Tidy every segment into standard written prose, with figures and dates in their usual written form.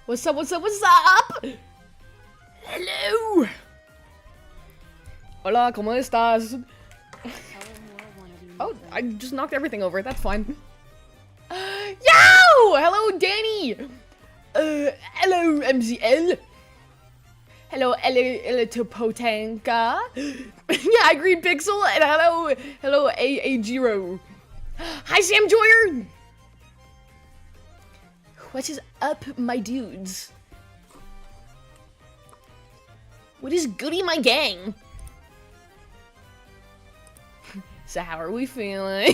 What's up, what's up, what's up? Hello. Hola, ¿cómo estás? Oh, I just knocked everything over. That's fine. Yo! Hello, Danny! Hello, MZL. Hello, Elitopotanka. Yeah, Green Pixel, and hello, A0. Hi, Sam Joyer! What is up, my dudes? What is goody, my gang? So how are we feeling?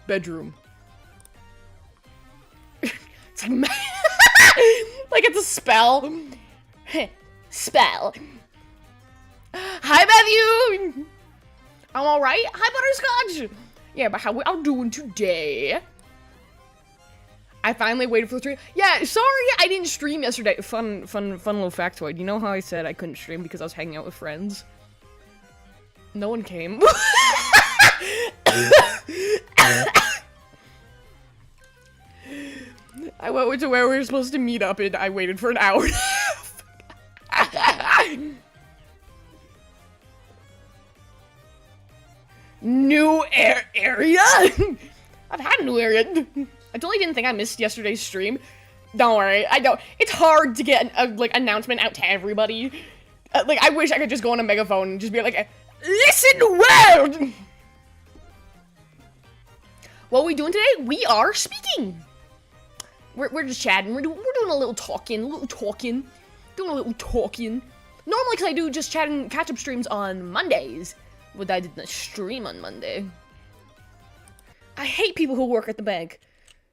Bedroom. It's like it's a spell. Spell. Hi, Matthew! I'm alright. Hi, Butterscotch! Yeah, but how we all doing today? I finally waited for the stream. Yeah, sorry I didn't stream yesterday. Fun little factoid. You know how I said I couldn't stream because I was hanging out with friends? No one came. I went to where we were supposed to meet up and I waited for an hour and a half. New area? I've had a new area. I totally didn't think I missed yesterday's stream. Don't worry, I know. It's hard to get a announcement out to everybody. I wish I could just go on a megaphone and just be like, listen, world! What are we doing today? We are speaking. We're just chatting. We're doing a little talking, Doing a little talking. Normally, because I do just chatting catch-up streams on Mondays. But I didn't stream on Monday. I hate people who work at the bank.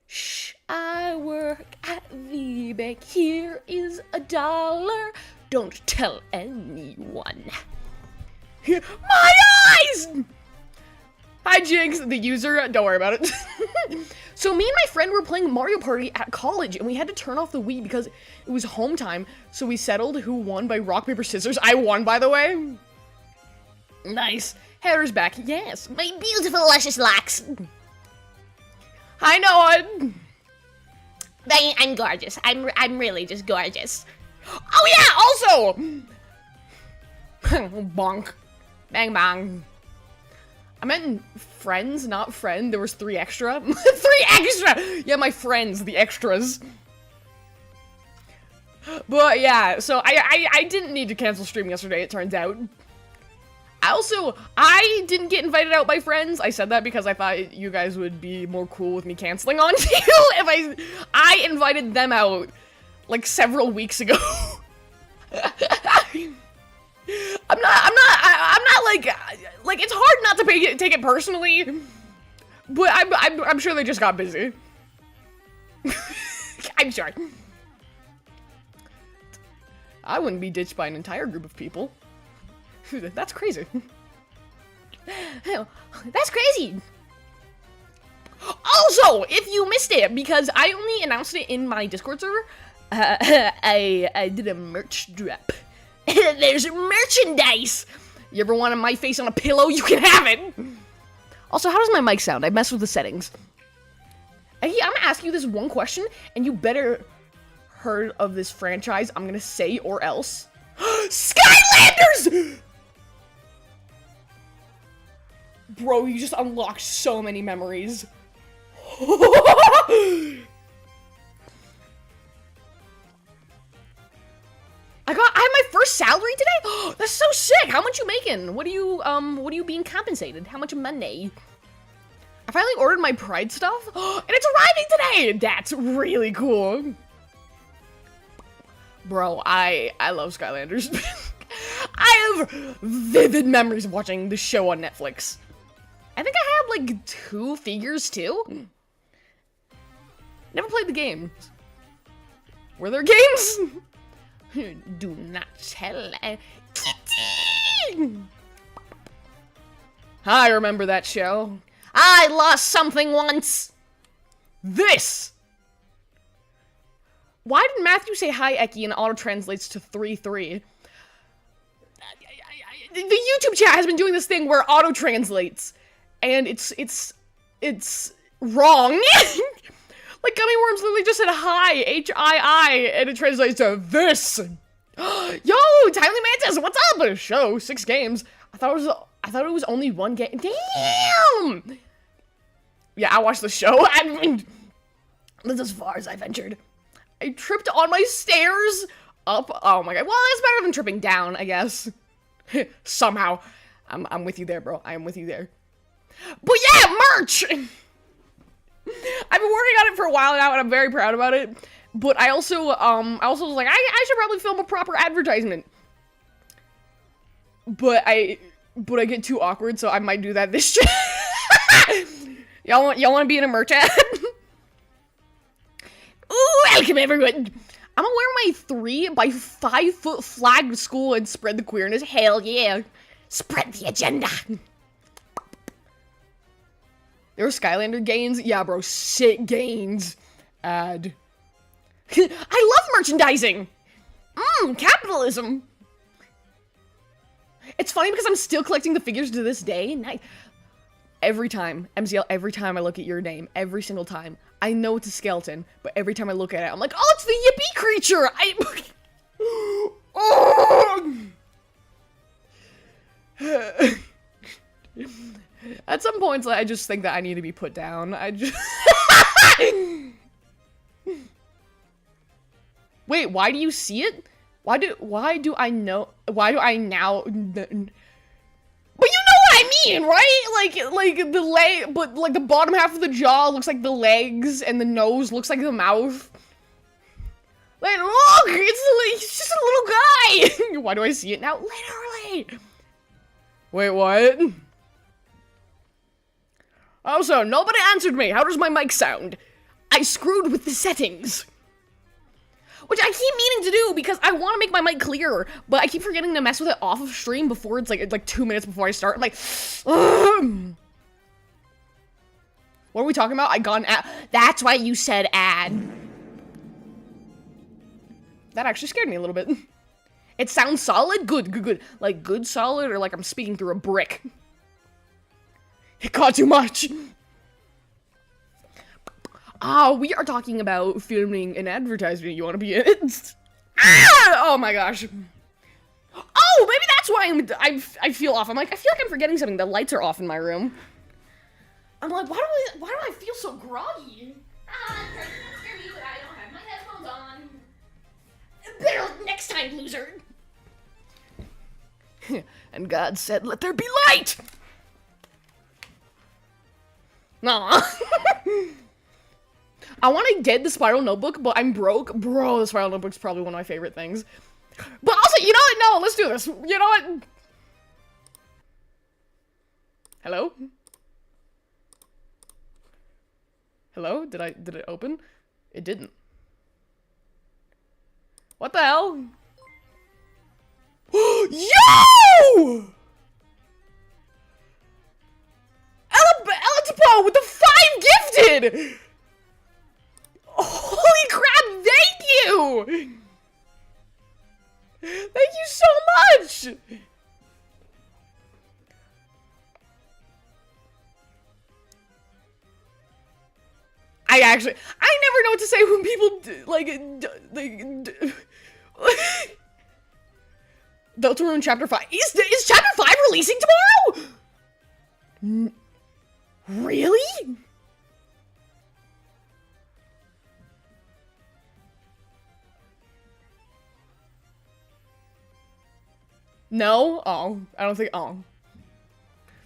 Shh, I work at the bank. Here is $1. Don't tell anyone. My eyes! Hi, Jinx, the user. Don't worry about it. So me and my friend were playing Mario Party at college, and we had to turn off the Wii because it was home time. So we settled who won by rock, paper, scissors. I won, by the way. Nice. Heather's back. Yes, my beautiful, luscious locks. Hi, Noah. I'm gorgeous. I'm really just gorgeous. Oh yeah, also. Bonk. Bang bang. I meant friends, not friend. There was 3 extra. 3 extra! Yeah, my friends, the extras. But yeah, so I didn't need to cancel stream yesterday, it turns out. I didn't get invited out by friends. I said that because I thought you guys would be more cool with me canceling on you if I invited them out, like, several weeks ago. I'm not like, it's hard not to take it personally, but I'm sure they just got busy. I'm sure. I wouldn't be ditched by an entire group of people. That's crazy. That's crazy. Also, if you missed it, because I only announced it in my Discord server, I did a merch drop. There's merchandise! You ever wanted my face on a pillow? You can have it! Also, how does my mic sound? I messed with the settings. I'm gonna ask you this one question, and you better heard of this franchise I'm gonna say or else. Skylanders! Bro, you just unlocked so many memories. I had my first salary today? That's so sick! How much you making? What are you being compensated? How much money? I finally ordered my Pride stuff, and it's arriving today! That's really cool. Bro, I love Skylanders. I have vivid memories of watching the show on Netflix. I think I had, like, 2 figures, too. Never played the game. Were there games? Do not tell. I remember that show. I lost something once. This. Why did Matthew say hi, Ecci, and auto-translates to 3-3? The YouTube chat has been doing this thing where auto-translates, and it's wrong. Like, gummy worms literally just said hi, H-I-I, and it translates to this. Yo, Timely Mantis, what's up? A show, 6 games. I thought it was only 1 game. Damn! Yeah, I watched the show. I mean, that's as far as I ventured. I tripped on my stairs up. Oh my god. Well, it's better than tripping down, I guess. Somehow. I'm with you there, bro. I am with you there. But yeah, merch! I've been working on it for a while now, and I'm very proud about it. But I also was like, I should probably film a proper advertisement. But I get too awkward, so I might do that this year. Y'all want to be in a merch ad? Ooh, welcome everyone. I'm gonna wear my 3 by 5 foot flag to school and spread the queerness. Hell yeah. Spread the agenda. There were Skylander gains? Yeah, bro, sick gains. Ad. I love merchandising. Capitalism. It's funny because I'm still collecting the figures to this day. Every time, MZL, every time I look at your name, every single time, I know it's a skeleton, but every time I look at it, I'm like, oh, it's the Yippee creature! At some points, I just think that I need to be put down. Wait, why do you see it? Why do I now... But you know what I mean, right? Like the leg, but like the bottom half of the jaw looks like the legs, and the nose looks like the mouth. Like, look, it's just a little guy. Why do I see it now? Literally. Wait, what? Also, nobody answered me. How does my mic sound? I screwed with the settings. Which I keep meaning to do because I want to make my mic clearer, but I keep forgetting to mess with it off of stream before it's like 2 minutes before I start. I'm like, ugh. What are we talking about? I got an ad. That's why you said ad. That actually scared me a little bit. It sounds solid? Good. Like, good solid, or like I'm speaking through a brick? It got too much. We are talking about filming an advertisement. You want to be in it? Oh my gosh. Oh, maybe that's why I feel off. I'm like, I feel like I'm forgetting something. The lights are off in my room. I'm like, why do I feel so groggy? I don't have my headphones on. Better next time, loser. And God said, let there be light. Nah. I want to get the Spiral Notebook, but I'm broke. Bro, the Spiral Notebook's probably one of my favorite things. But also, you know what? No, let's do this. You know what? Hello? Hello? Did it open? It didn't. What the hell? Yo! Elatipo with the 5 gifted! Holy crap, thank you! Thank you so much! I never know what to say when people Deltarune Chapter 5. Is Chapter 5 releasing tomorrow? Really? No? Oh, I don't think. Oh.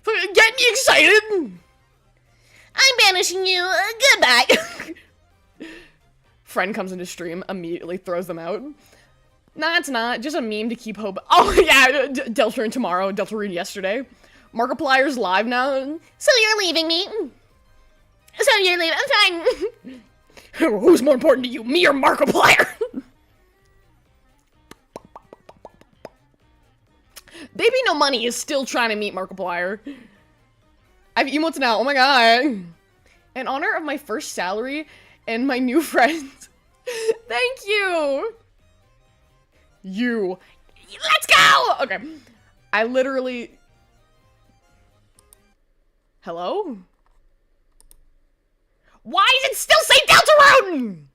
Get me excited! I'm banishing you. Goodbye. Friend comes into stream, immediately throws them out. Nah, it's not. Just a meme to keep hope. Oh, yeah. Deltarune tomorrow. Deltarune yesterday. Markiplier's live now. So you're leaving me? So you're leaving? I'm fine. Who's more important to you, me or Markiplier? Baby No Money is still trying to meet Markiplier. I have emotes now. Oh my god. In honor of my first salary and my new friends. Thank you. Let's go! Okay. I literally... Hello? Why does it still say Deltarune?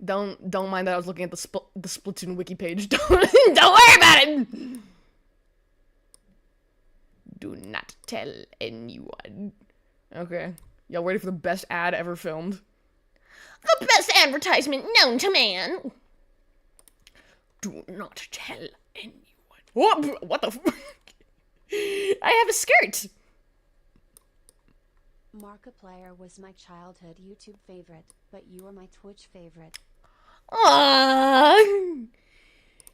Don't mind that I was looking at the Splatoon wiki page. Don't worry about it. Do not tell anyone. Okay. Y'all ready for the best ad ever filmed? The best advertisement known to man. Do not tell anyone. What the f- I have a skirt. Markiplier was my childhood YouTube favorite, but you are my Twitch favorite. Aww.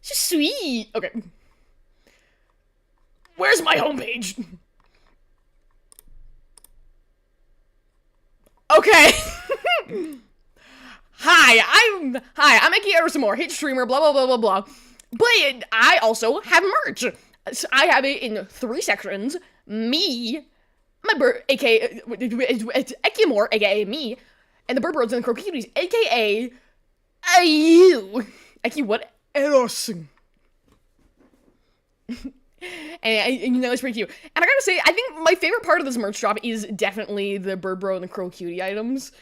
So sweet. Okay. Where's my homepage? Okay. Hi, I'm Ecci Amor-Vtuber, hit streamer, blah, blah, blah, blah, blah. But I also have merch. I have it in 3 sections. Me, my aka, Ecci Amor, aka me, and the Bird Bros and the Crow Cuties, aka, you. Ecci, what else? And you know, it's pretty cute. And I gotta say, I think my favorite part of this merch drop is definitely the Bird Bro and the Crow Cutie items.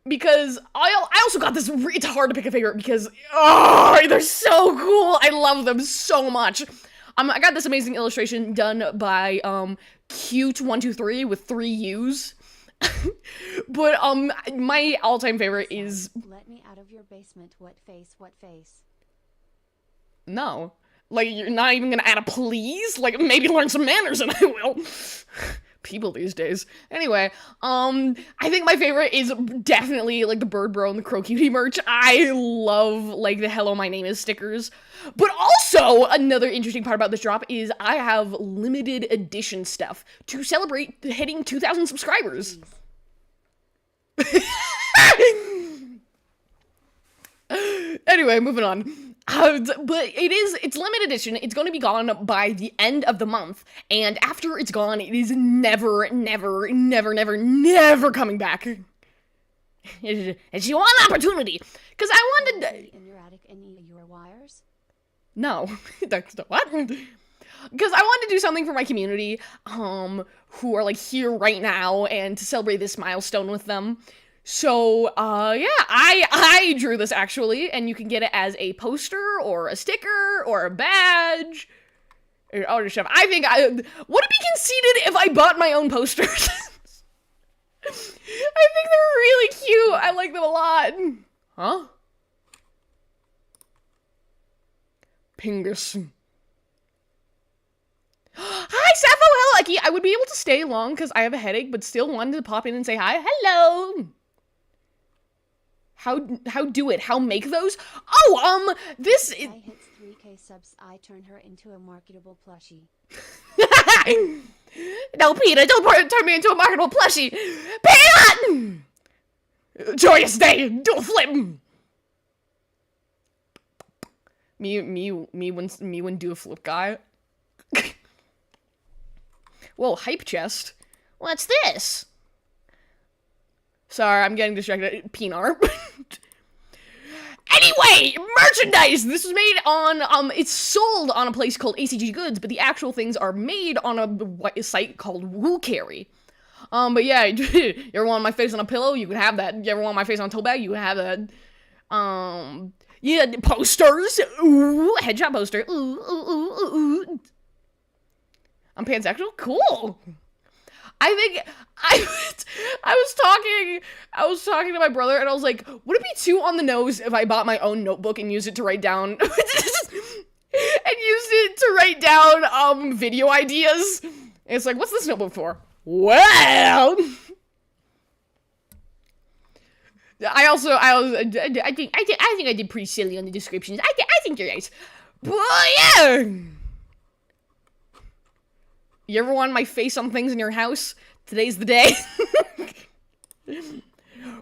Because I also got this, it's hard to pick a favorite because, oh, they're so cool. I love them so much. I got this amazing illustration done by, Cute123 with 3 U's. But, my all-time favorite is... Let me out of your basement, what face? No. Like, you're not even gonna add a please? Like, maybe learn some manners and I will. People these days. Anyway, I think my favorite is definitely, like, the Bird Bro and the Crow Cutie merch. I love, like, the Hello, My Name Is stickers. But also, another interesting part about this drop is I have limited edition stuff to celebrate hitting 2,000 subscribers. Anyway, moving on. But it's limited edition. It's going to be gone by the end of the month. And after it's gone, it is never, never, never, never, never coming back. It's one opportunity. Because I wanted... In your attic and your wires? No. That's what? Because I wanted to do something for my community, who are, like, here right now, and to celebrate this milestone with them. So, yeah, I drew this, actually, and you can get it as a poster, or a sticker, or a badge, or other stuff. I think would it be conceited if I bought my own posters? I think they're really cute. I like them a lot. Huh? Pingus. Hi, Sappho, hello, Ecci. I would be able to stay long because I have a headache, but still wanted to pop in and say hi. Hello. How do it? How make those? Oh, this is... I hits 3K subs, I turn her into a marketable plushie. No, Peter, don't turn me into a marketable plushie. Peter! Joyous day, do a flip. Me when do a flip guy. Whoa, hype chest. What's this? Sorry, I'm getting distracted. Pinar. Anyway, merchandise! This was made on, it's sold on a place called ACG Goods, but the actual things are made on a site called Woo Carry. But yeah, you ever want my face on a pillow? You can have that. You ever want my face on a toe bag? You can have that. Yeah, posters. Ooh, headshot poster. Ooh, ooh, ooh, ooh. I'm pansexual? Cool. I think I was talking to my brother and I was like, would it be too on the nose if I bought my own notebook and used it to write down and used it to write down video ideas? And it's like, what's this notebook for? Well, I think I did pretty silly on the descriptions. I think you're right. But yeah. You ever want my face on things in your house? Today's the day.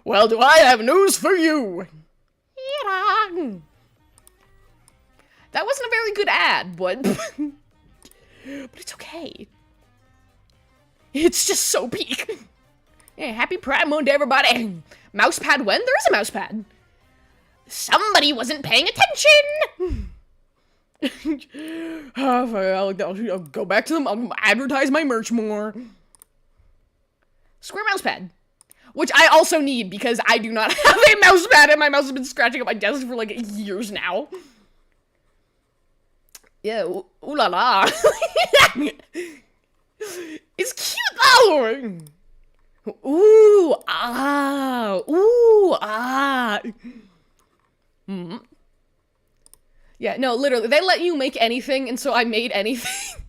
Well, do I have news for you? That wasn't a very good ad, but it's okay. It's just so peak. Yeah, happy Pride Month, everybody. Mousepad when? There is a mousepad. Somebody wasn't paying attention. I'll go back to them. I'll advertise my merch more. Square mouse pad. Which I also need because I do not have a mouse pad and my mouse has been scratching up my desk for like years now. Yeah, ooh la la. It's cute though. Ooh, ah, ooh, ah. Mm. Yeah, no, literally, they let you make anything, and so I made anything.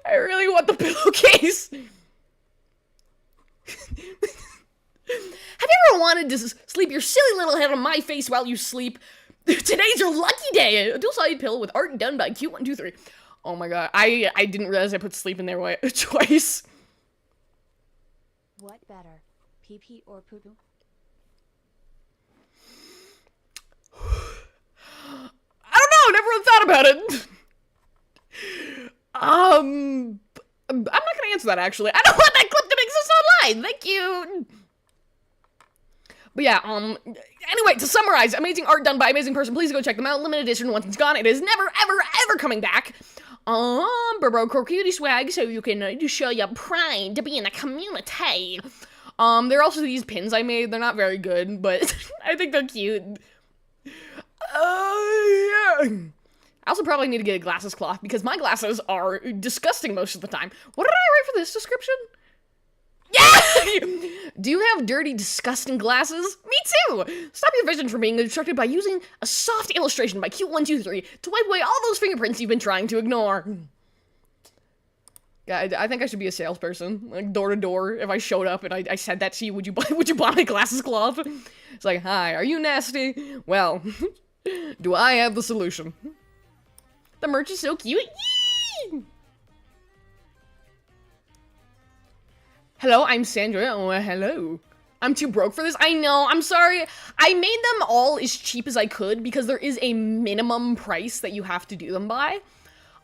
I really want the pillowcase. Have you ever wanted to sleep your silly little head on my face while you sleep? Today's your lucky day. A dual-sided pillow with art done by Q123. Oh my god, I didn't realize I put sleep in there twice. What better, pee-pee or poo-poo? I don't know, never really thought about it. I'm not gonna answer that, actually. I don't want that clip to exist online. Thank you. But yeah, anyway, to summarize, amazing art done by amazing person. Please go check them out. Limited edition, once it's gone, it is never, ever, ever coming back. Bro, cutie swag, so you can show your pride to be in the community. There are also these pins I made. They're not very good, but I think they're cute. Yeah. I also probably need to get a glasses cloth because my glasses are disgusting most of the time. What did I write for this description? Yeah! Do you have dirty, disgusting glasses? Me too! Stop your vision from being obstructed by using a soft illustration by Q123 to wipe away all those fingerprints you've been trying to ignore. Yeah, I think I should be a salesperson, like door to door. If I showed up and I said that to you, would you buy my glasses cloth? It's like, hi, are you nasty? Well, do I have the solution? The merch is so cute. Yee! Hello, I'm Sandra. Oh, hello. I'm too broke for this. I know, I'm sorry. I made them all as cheap as I could because there is a minimum price that you have to do them by.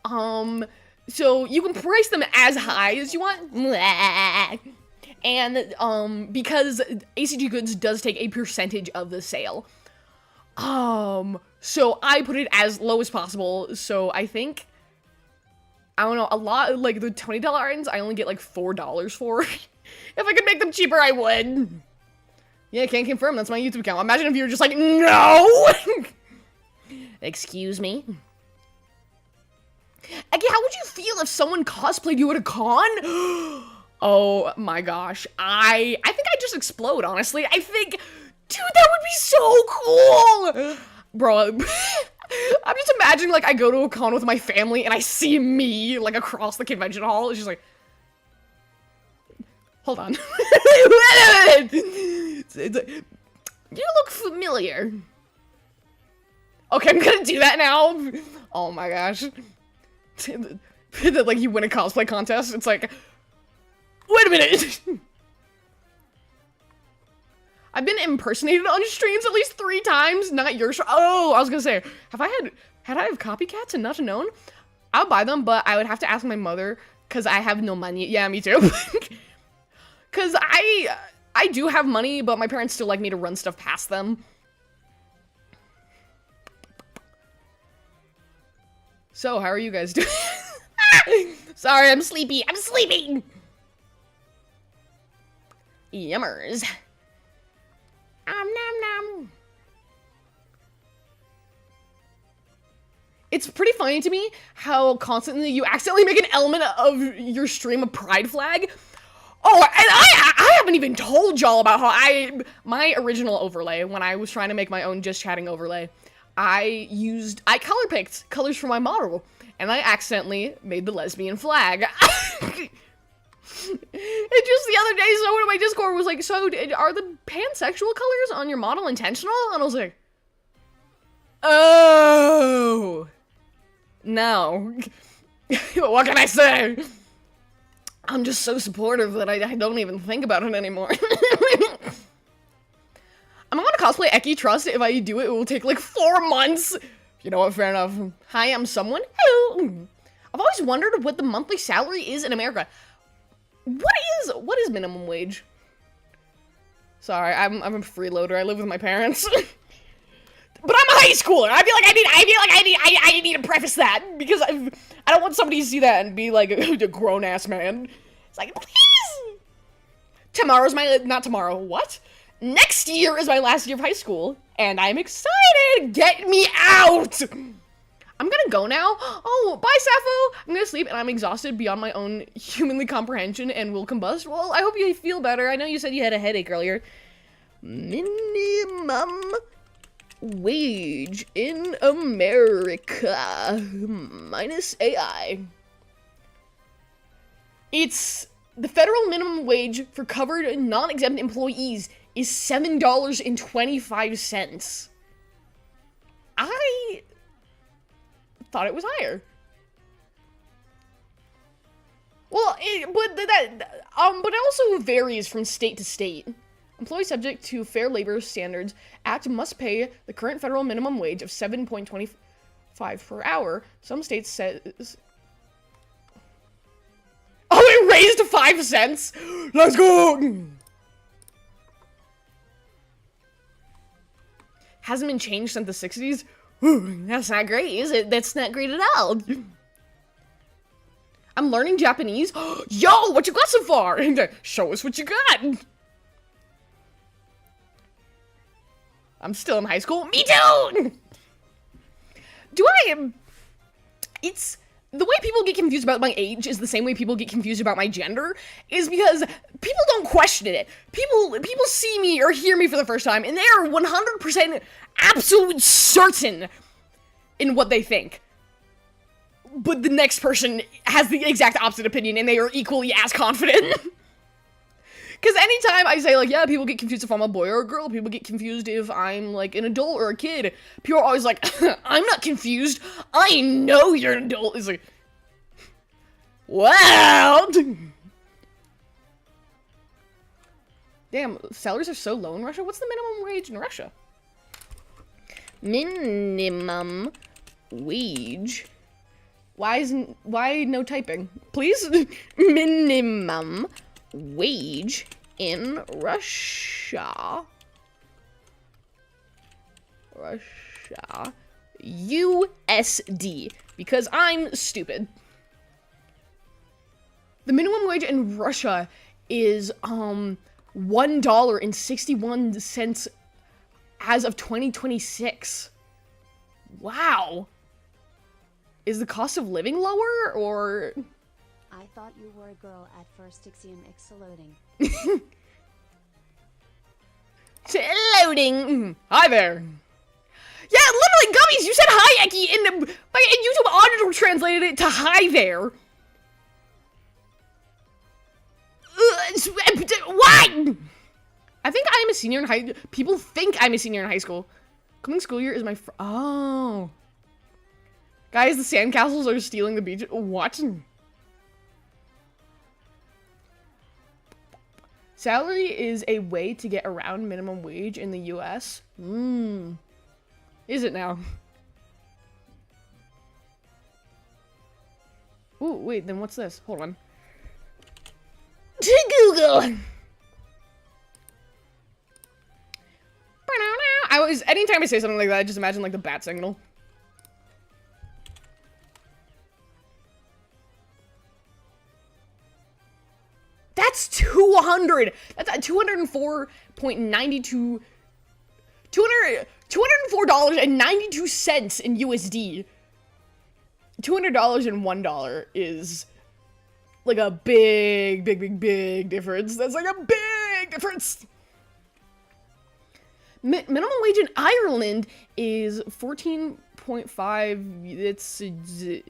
So you can price them as high as you want. And, because ACG Goods does take a percentage of the sale. So I put it as low as possible, so I think, I don't know, a lot, like, the $20 items, I only get, like, $4 for. If I could make them cheaper, I would. Yeah, can't confirm, that's my YouTube account. Imagine if you were just like, no! Excuse me? Again, how would you feel if someone cosplayed you at a con? Oh my gosh, I think I'd just explode, honestly. I think, dude, that would be so cool! Bro, I'm just imagining, like, I go to a con with my family and I see me, like, across the convention hall. It's just like, hold on. It's like, you look familiar. Okay, I'm gonna do that now. Oh my gosh. Like, you win a cosplay contest. It's like, wait a minute. I've been impersonated on streams at least 3 times, not your show. Oh, I was gonna say, had I have copycats and not known? I'll buy them, but I would have to ask my mother, because I have no money. Yeah, me too. Because I do have money, but my parents still like me to run stuff past them. So, how are you guys doing? Sorry, I'm sleepy. I'm sleeping! Yummers. Nom nom. It's pretty funny to me how constantly you accidentally make an element of your stream a pride flag. Oh, and I haven't even told y'all about how my original overlay, when I was trying to make my own just chatting overlay, I color picked colors for my model, and I accidentally made the lesbian flag. And just the other day, someone in my Discord was like, so, are the pansexual colors on your model intentional? And I was like, oh, no. What can I say? I'm just so supportive that I don't even think about it anymore. I'm gonna cosplay Ecci Trust. If I do it, it will take like 4 months. You know what, fair enough. Hi, I'm someone. Hello. I've always wondered what the monthly salary is in America. What is minimum wage? Sorry, I'm a freeloader. I live with my parents. But I'm a high schooler. I need to preface that because I don't want somebody to see that and be like a grown ass man. It's like, please. Not tomorrow. What? Next year is my last year of high school, and I'm excited. Get me out. I'm gonna go now. Oh, bye, Sappho. I'm gonna sleep, and I'm exhausted beyond my own humanly comprehension and will combust. Well, I hope you feel better. I know you said you had a headache earlier. Minimum wage in America minus AI. It's the federal minimum wage for covered non-exempt employees is $7.25. I thought it was higher. Well, but it also varies from state to state. Employees subject to Fair Labor Standards Act must pay the current federal minimum wage of $7.25 per hour. Some states says... Oh, it raised to 5 cents! Let's go! Hasn't been changed since the 60s? Ooh, that's not great, is it? That's not great at all. I'm learning Japanese. Yo, what you got so far? Show us what you got. I'm still in high school. Me too! It's... The way people get confused about my age is the same way people get confused about my gender, is because people don't question it. People see me or hear me for the first time, and they are 100% absolute certain in what they think. But the next person has the exact opposite opinion, and they are equally as confident. Because anytime I say, like, yeah, people get confused if I'm a boy or a girl, people get confused if I'm, like, an adult or a kid, people are always like, I'm not confused, I know you're an adult. It's like, wow! Damn, salaries are so low in Russia? What's the minimum wage in Russia? Minimum wage. Why no typing? Please? Minimum wage in Russia. USD. Because I'm stupid. The minimum wage in Russia is, $1.61 as of 2026. Wow. Is the cost of living lower, or... I thought you were a girl at first. Ecci Amor-Vtuber. Loading. Hi there. Yeah, literally, Gummies, you said hi, Ecci, and YouTube audio translated it to hi there. What? I think I'm a senior in high... People think I'm a senior in high school. Coming school year is my... Oh. Guys, the sandcastles are stealing the beach. What? Salary is a way to get around minimum wage in the US. Is it now? Ooh, wait, then what's this? Hold on. To Google! Anytime I say something like that, I just imagine, like, the bat signal. That's 200! That's at $204.92... $204.92 in USD. $200 and $1 is... like a big difference. That's like a big difference. Minimum wage in Ireland is 14.5. It's a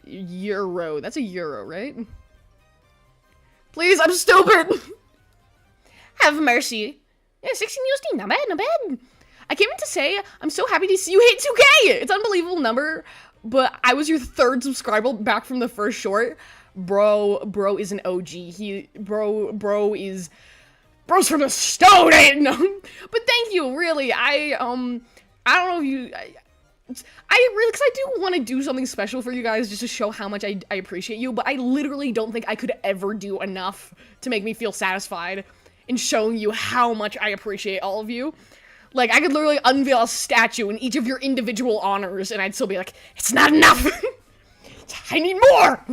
euro. That's a euro, right? Please, I'm stupid. Have mercy. Yeah, 16 USD. Not bad, not bad. I came in to say I'm so happy to see you hit 2K. It's an unbelievable number, but I was your 3rd subscriber back from the first short. Bro is an OG. Bro's from the stone, ain't no. But thank you, really. I don't know if you, because I do want to do something special for you guys just to show how much I appreciate you, but I literally don't think I could ever do enough to make me feel satisfied in showing you how much I appreciate all of you. Like, I could literally unveil a statue in each of your individual honors, and I'd still be like, it's not enough! I need more!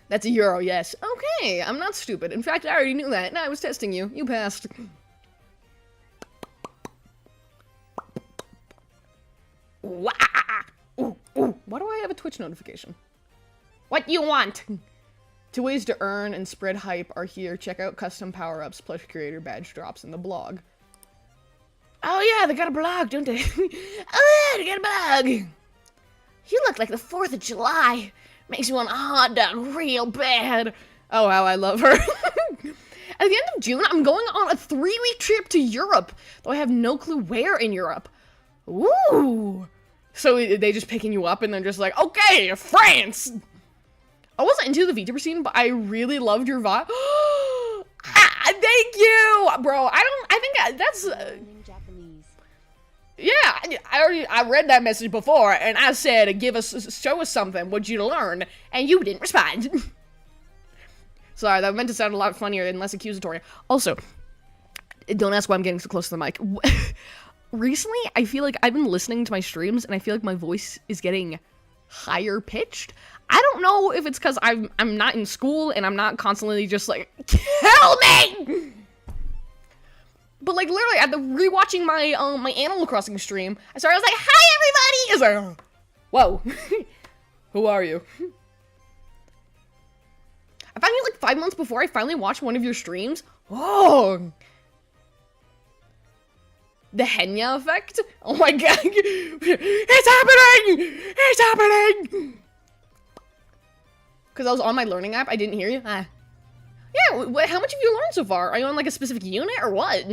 That's a euro, yes. Okay, I'm not stupid. In fact, I already knew that. No, I was testing you. You passed. Wah! Ooh, ooh. Why do I have a Twitch notification? What you want? 2 ways to earn and spread hype are here. Check out custom power-ups, plush creator badge drops in the blog. Oh yeah, they got a blog, don't they? Oh yeah, they got a blog. You look like the 4th of July. Makes me want a hot dog real bad. Oh wow, I love her. At the end of June, I'm going on a 3-week trip to Europe, though I have no clue where in Europe. Ooh. So they just picking you up and they're just like, okay, France. I wasn't into the VTuber scene, but I really loved your vibe. Thank you, bro. I think that's. Yeah, I read that message before, and I said, show us something, what you learn, and you didn't respond. Sorry, that meant to sound a lot funnier and less accusatory. Also, don't ask why I'm getting so close to the mic. Recently, I feel like I've been listening to my streams, and I feel like my voice is getting higher pitched. I don't know if it's because I'm not in school, and I'm not constantly just like, kill me! But like literally, at the rewatching my my Animal Crossing stream, I was like, "Hi everybody!" I was like, "Whoa, who are you?" I found you like 5 months before I finally watched one of your streams. Oh, the Henya effect! Oh my god, it's happening! It's happening! Because I was on my learning app, I didn't hear you. Ah. Yeah, how much have you learned so far? Are you on like a specific unit or what?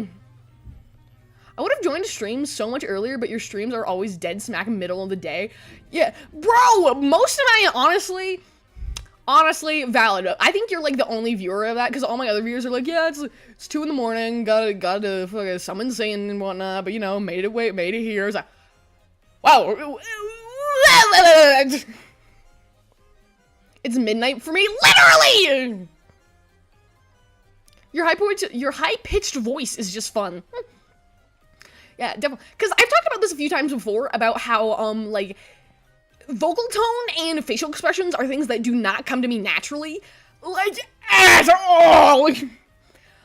I would have joined streams so much earlier, but your streams are always dead smack middle of the day. Yeah, bro, most of my, honestly, valid. I think you're like the only viewer of that, because all my other viewers are like, yeah, it's 2 in the morning, gotta fucking summon Satan and whatnot, but you know, made it here. It's like, wow. It's midnight for me, literally! Your high-pitched voice is just fun. Yeah, definitely. Because I've talked about this a few times before, about how, like, vocal tone and facial expressions are things that do not come to me naturally. Like, at all!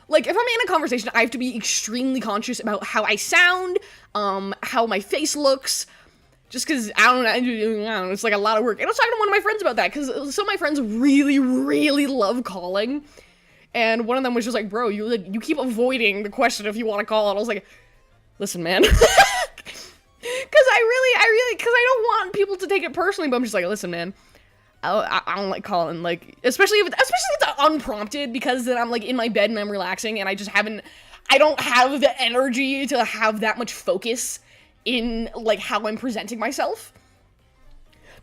Like, if I'm in a conversation, I have to be extremely conscious about how I sound, how my face looks, just because, I don't know, it's like a lot of work. And I was talking to one of my friends about that, because some of my friends really, really love calling. And one of them was just like, bro, you keep avoiding the question if you want to call. And I was like, listen, man. Because I don't want people to take it personally, but I'm just like, listen, man. I don't like calling, like, especially if it's unprompted, because then I'm like in my bed and I'm relaxing and I don't have the energy to have that much focus in like how I'm presenting myself.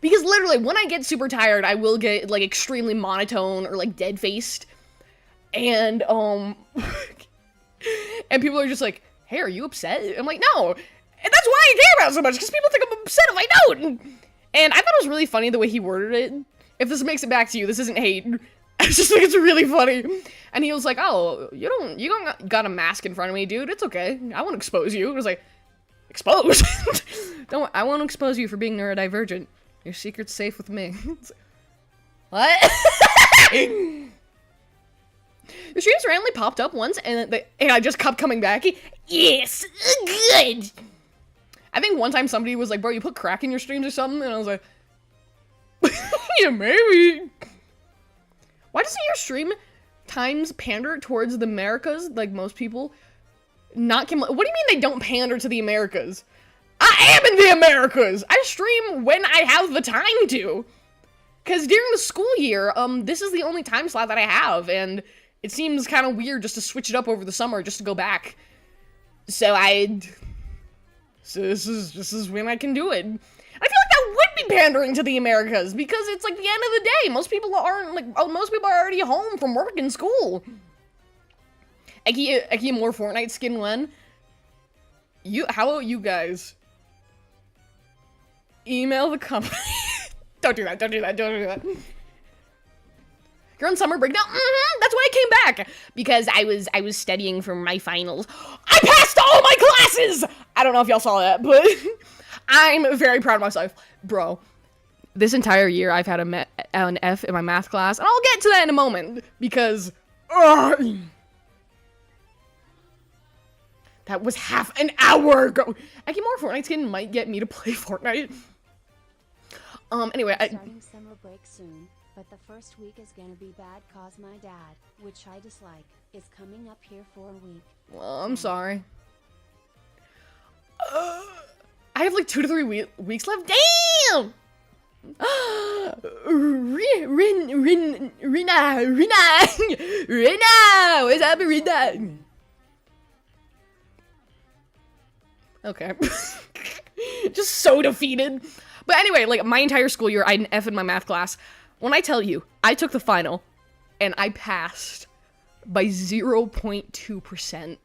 Because literally when I get super tired, I will get like extremely monotone or like dead-faced. And and people are just like, hey, are you upset? I'm like, no. And that's why I care about it so much, because people think I'm upset if I don't. And I thought it was really funny the way he worded it. If this makes it back to you, this isn't hate. I just think it's really funny. And he was like, oh, you don't got a mask in front of me, dude. It's okay. I won't expose you. I was like, expose? I won't expose you for being neurodivergent. Your secret's safe with me. What? The streams randomly popped up once, and I just kept coming back. Yes, good. I think one time somebody was like, bro, you put crack in your streams or something? And I was like, yeah, maybe. Why doesn't your stream times pander towards the Americas, like most people? What do you mean they don't pander to the Americas? I am in the Americas! I stream when I have the time to. Because during the school year, this is the only time slot that I have, and it seems kind of weird just to switch it up over the summer just to go back. So this is when I can do it. And I feel like that would be pandering to the Americas, because it's like the end of the day. Most people are already home from work and school. Ecci Amor-Fortnite skin when? How about you guys? Email the company. Don't do that. You're on summer break now? That's why I came back. Because I was studying for my finals. I passed all my classes! I don't know if y'all saw that, but I'm very proud of myself. Bro, this entire year I've had an F in my math class, and I'll get to that in a moment, because that was half an hour ago. Ecci Amor-Fortnite skin might get me to play Fortnite. Anyway, starting summer break soon, but the first week is gonna be bad cause my dad, which I dislike, is coming up here for a week. Well, I'm sorry. I have like 2 to 3 weeks left. Damn! Rina, what's up, Rina? Okay. Just so defeated. But anyway, like, my entire school year, I had an F in my math class. When I tell you, I took the final, and I passed by 0.2%.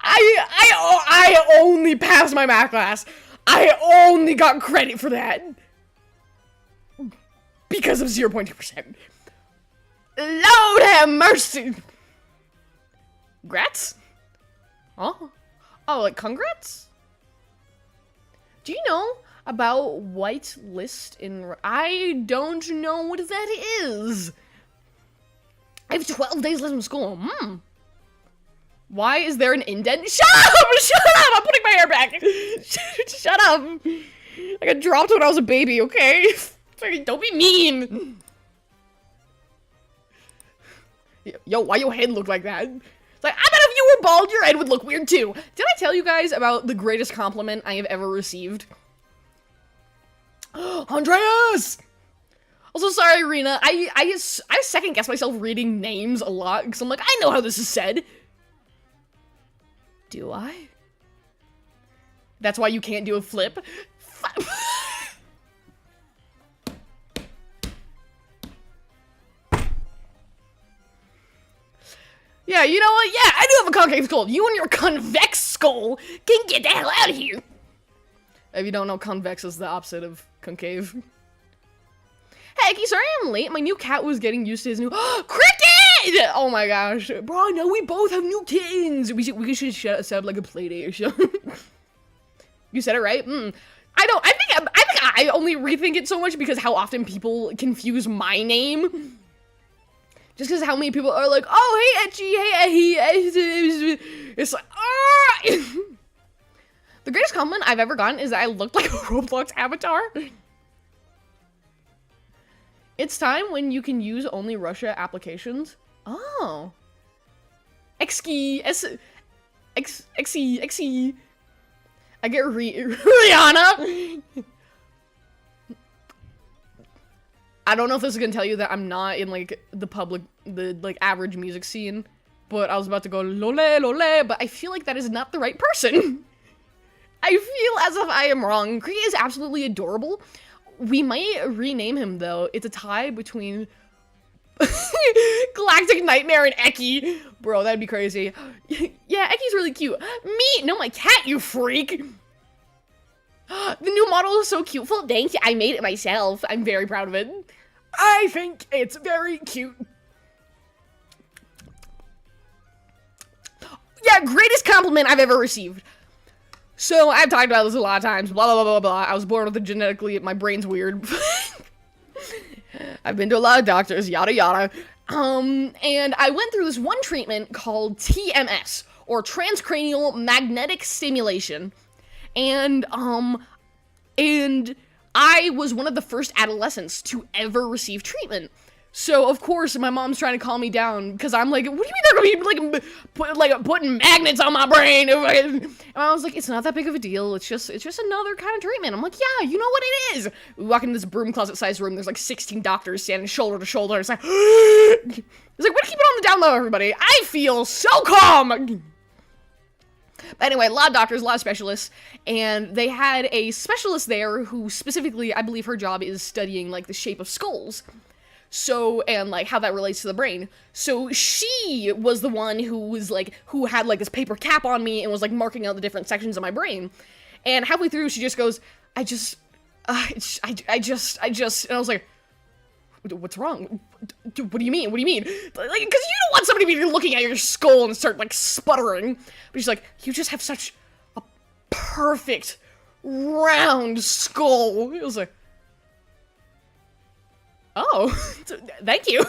I only passed my math class. I only got credit for that. Because of 0.2%. Lord have mercy. Grats? Oh, like congrats? Do you know about white list in... I don't know what that is. I have 12 days left in school. Why is there an indent? Shut up! Shut up! I'm putting my hair back. Shut up. I got dropped when I was a baby, okay? Don't be mean. Yo, why your head look like that? It's like, I bet if you were bald, your head would look weird too. Did I tell you guys about the greatest compliment I have ever received? Andreas! Also, sorry, Rena. I second guess myself reading names a lot because I'm like, I know how this is said. Do I? That's why you can't do a flip? Yeah, you know what? Yeah, I do have a concave skull. You and your convex skull can get the hell out of here. If you don't know, convex is the opposite of concave. Hey, Ecci, sorry I'm late. My new cat was getting used to his new cricket! Oh my gosh. Bro, now we both have new kittens. We should set up like a play date or something. You said it right? I think I only rethink it so much because how often people confuse my name. Just because how many people are like, oh, hey, Ecci, hey, it's like, The greatest compliment I've ever gotten is that I looked like a Roblox avatar. It's time when you can use only Russia applications. Oh. Exki. I get Rihanna. I don't know if this is gonna tell you that I'm not in, like, the average music scene, but I was about to go lole, lole, but I feel like that is not the right person. I feel as if I am wrong. Kree is absolutely adorable. We might rename him, though. It's a tie between Galactic Nightmare and Ecci. Bro, that'd be crazy. Yeah, Ecci's really cute. Me? No, my cat, you freak. The new model is so cute. Well, thanks. I made it myself. I'm very proud of it. I think it's very cute. Yeah, greatest compliment I've ever received. So, I've talked about this a lot of times. Blah, blah, blah, blah, blah. I was born with a genetically... My brain's weird. I've been to a lot of doctors. Yada, yada. And I went through this one treatment called TMS. Or Transcranial Magnetic Stimulation. And I was one of the first adolescents to ever receive treatment. So, of course, my mom's trying to calm me down, because I'm like, what do you mean they're gonna be, putting magnets on my brain? And I was like, it's not that big of a deal, it's just another kind of treatment. I'm like, yeah, you know what it is. We walk into this broom closet-sized room, there's like 16 doctors standing shoulder to shoulder, it's like, it's like, way to keep it on the down low, everybody. I feel so calm! But anyway, a lot of doctors, a lot of specialists, and they had a specialist there who specifically, I believe her job is studying, like, the shape of skulls. So, and, like, how that relates to the brain. So, she was the one who was, like, who had, like, this paper cap on me and was, like, marking out the different sections of my brain. And halfway through, she just goes, and I was like, What's wrong? What do you mean? What do you mean? Like, because you don't want somebody to be looking at your skull and start, like, sputtering. But she's like, you just have such a perfect, round skull. It was like, oh, thank you.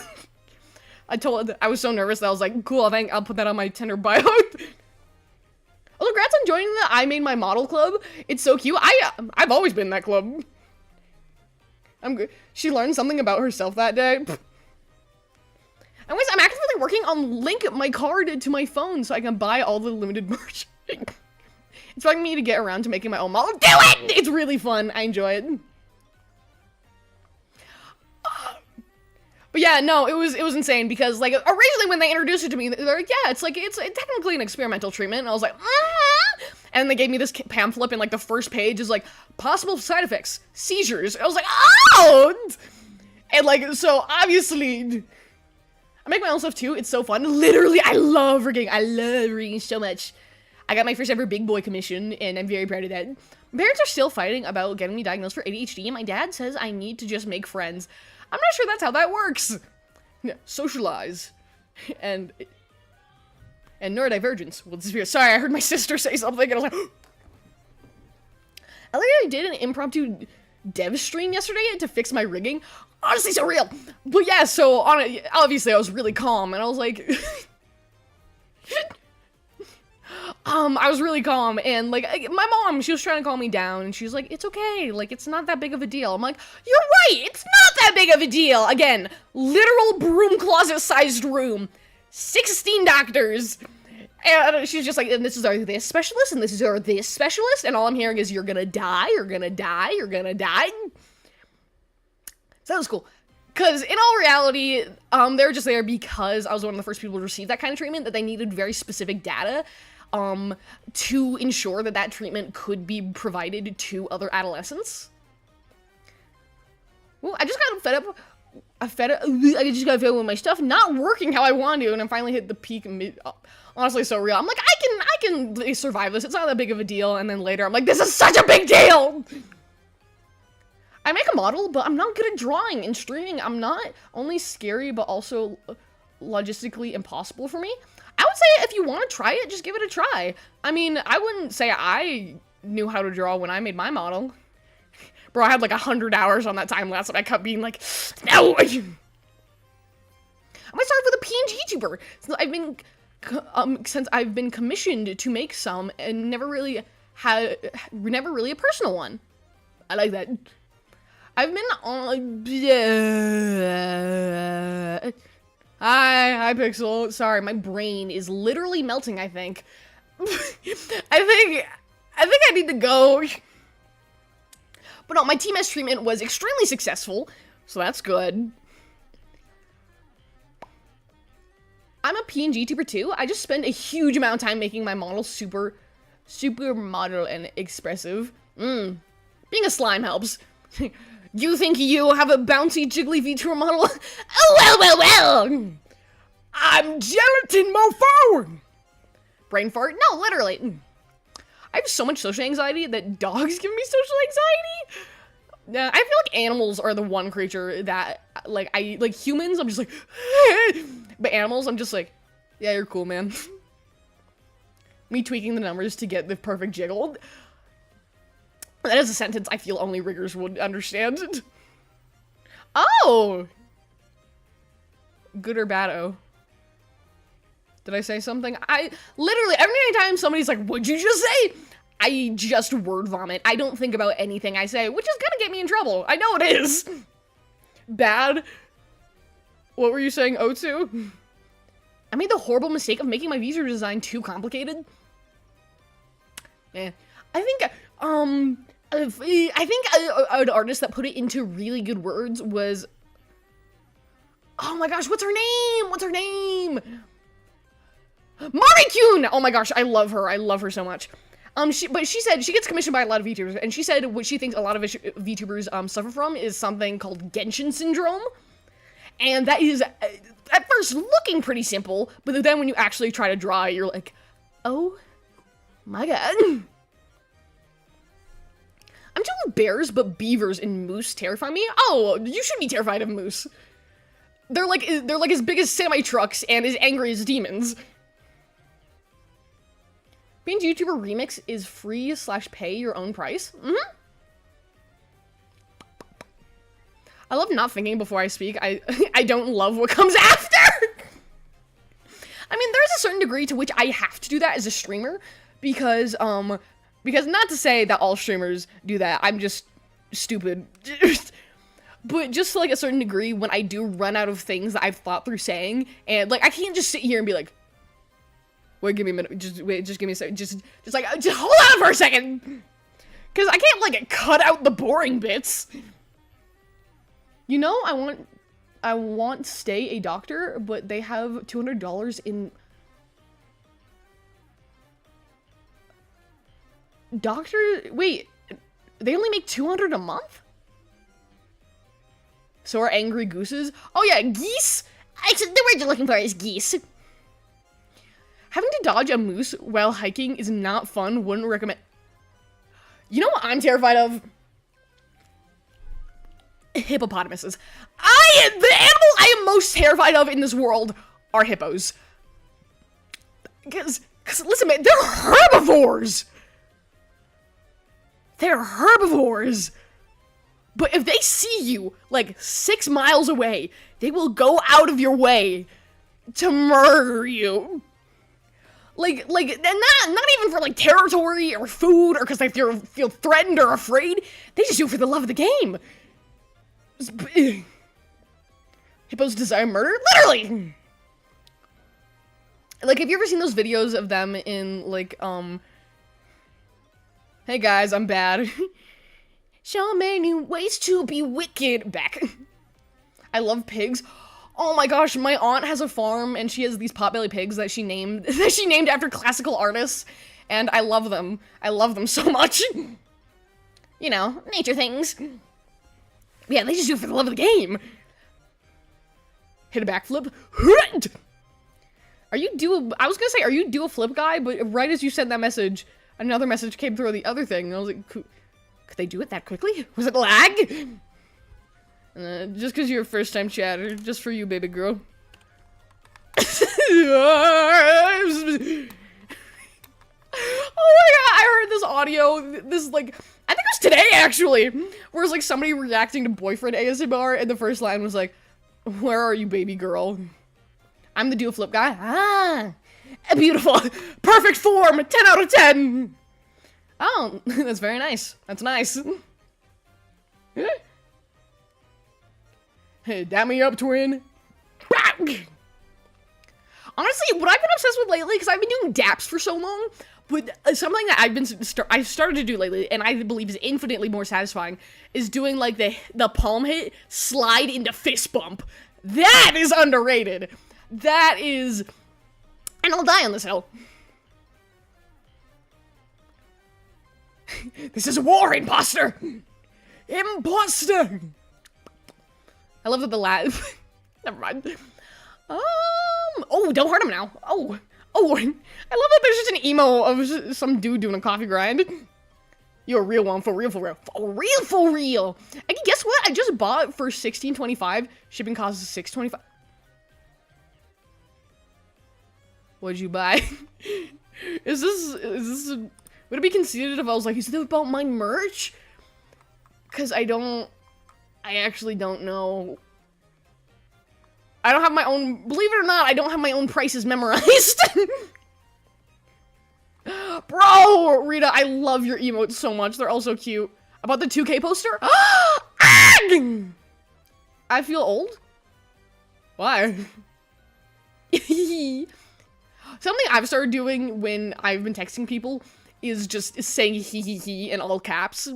I was so nervous that I was like, cool, I think I'll put that on my Tinder bio. Oh, congrats on joining the I Made My Model Club. It's so cute. I've always been in that club. I'm good. She learned something about herself that day. Anyways, I'm actively working on link my card to my phone so I can buy all the limited merch. It's bugging me to get around to making my own model. Do it! It's really fun. I enjoy it. But yeah, no, it was insane because, like, originally when they introduced it to me, they're like, yeah, it's technically an experimental treatment, and I was like, and they gave me this pamphlet, and, like, the first page is, like, possible side effects, seizures. I was like, oh! And, like, so, obviously, I make my own stuff, too. It's so fun. Literally, I love rigging so much. I got my first ever big boy commission, and I'm very proud of that. My parents are still fighting about getting me diagnosed for ADHD, and my dad says I need to just make friends. I'm not sure that's how that works. Yeah, socialize. And neurodivergence will disappear. Sorry, I heard my sister say something, and I was like, I literally did an impromptu dev stream yesterday to fix my rigging. Honestly, so real. But yeah, so obviously I was really calm, and I was like, I was really calm, and, like, my mom, she was trying to calm me down, and she was like, it's okay, like, it's not that big of a deal. I'm like, you're right, it's not that big of a deal. Again, literal broom closet-sized room, 16 doctors, and she's just like, and this is our this specialist, and this is our this specialist, and all I'm hearing is, you're gonna die, you're gonna die, you're gonna die. So that was cool. Because, in all reality, they were just there because I was one of the first people to receive that kind of treatment, that they needed very specific data, to ensure that that treatment could be provided to other adolescents. Well, I just got fed up. I just got fed up with my stuff not working how I wanted to, and I finally hit the peak. Honestly, so real. I'm like, I can survive this. It's not that big of a deal. And then later, I'm like, this is such a big deal. I make a model, but I'm not good at drawing and streaming. I'm not only scary, but also logistically impossible for me. I would say if you want to try it, just give it a try. I mean, I wouldn't say I knew how to draw when I made my model. Bro, I had like 100 hours on that time lapse, and I kept being like, no! I might start with a PNG tuber. Since I've been commissioned to make some, and never really a personal one. I like that. I've been on... Hi, Pixel. Sorry, my brain is literally melting, I think. I think I need to go. But no, my TMS treatment was extremely successful, so that's good. I'm a PNG tuber too. I just spend a huge amount of time making my model super model and expressive. Being a slime helps. You think you have a bouncy jiggly VTuber model? Oh, well. I'm gelatin mofo! Brain fart? No, literally. I have so much social anxiety that dogs give me social anxiety. I feel like animals are the one creature that, like humans, I'm just like, but animals, I'm just like, yeah, you're cool, man. Me tweaking the numbers to get the perfect jiggle. That is a sentence I feel only riggers would understand. Oh! Good or bad-o? Did I say something? Literally, every time somebody's like, what'd you just say? I just word vomit. I don't think about anything I say, which is gonna get me in trouble. I know it is. Bad? What were you saying, O2? I made the horrible mistake of making my VTuber design too complicated. Man, I think an artist that put it into really good words was, oh my gosh, what's her name? What's her name? Mari-kun! Oh my gosh, I love her. I love her so much. But she said she gets commissioned by a lot of VTubers, and she said what she thinks a lot of VTubers suffer from is something called Genshin syndrome. And that is, at first, looking pretty simple, but then when you actually try to draw it, you're like, oh my god. I'm doing about bears, but beavers and moose terrify me. Oh, you should be terrified of moose. They're like as big as semi-trucks and as angry as demons. Being a YouTuber remix is free/pay your own price. I love not thinking before I speak. I don't love what comes after. I mean, there's a certain degree to which I have to do that as a streamer, because not to say that all streamers do that. I'm just stupid. But just to, like, a certain degree, when I do run out of things that I've thought through saying, and, like, I can't just sit here and be like, wait, give me a minute, just give me a second, just hold on for a second! Because I can't, like, cut out the boring bits. You know, I want to stay a doctor, but they have $200 in... Wait, they only make $200 a month? So are angry gooses? Oh yeah, geese? The word you're looking for is geese. Having to dodge a moose while hiking is not fun, wouldn't recommend. You know what I'm terrified of? Hippopotamuses. The animal I am most terrified of in this world are hippos. Cause listen man, they're herbivores! They're herbivores! But if they see you, like, 6 miles away, they will go out of your way to murder you. Like, and not even for, like, territory or food or because they feel threatened or afraid. They just do it for the love of the game. Hippos desire murder? Literally! Like, have you ever seen those videos of them in, like, hey guys, I'm bad. So many ways to be wicked. Back. I love pigs. Oh my gosh, my aunt has a farm and she has these potbelly pigs that she named after classical artists, and I love them. I love them so much. You know, nature things. Yeah, they just do it for the love of the game. Hit a backflip. I was gonna say, are you do a flip guy? But right as you sent that message, another message came through the other thing, and I was like, could they do it that quickly? Was it lag? Just because you're a first-time chatter, just for you, baby girl. Oh my god, I heard this audio, this, like, I think it was today, actually, where it's, like, somebody reacting to boyfriend ASMR, and the first line was like, where are you, baby girl? I'm the do a flip guy. Ah, beautiful, perfect form, 10 out of 10. Oh, that's very nice. That's nice. Hey, dap me up, twin. Honestly, what I've been obsessed with lately, because I've been doing daps for so long, but something that I've started to do lately, and I believe is infinitely more satisfying, is doing, like, the palm hit, slide into fist bump. That is underrated. That is... And I'll die on this hill. This is a war, imposter! Imposter! I love that the laugh. Never mind. Oh, don't hurt him now. Oh, I love that there's just an emo of some dude doing a coffee grind. You're a real one, for real. For real. And guess what? I just bought it for $16.25. Shipping cost is $6.25. What'd you buy? Is this would it be conceited if I was like, is it about my merch? Because I actually don't know. I don't have my own, believe it or not, I don't have my own prices memorized. Bro, Rita, I love your emotes so much. They're all so cute. About the 2K poster? I feel old? Why? Something I've started doing when I've been texting people is just saying he in all caps.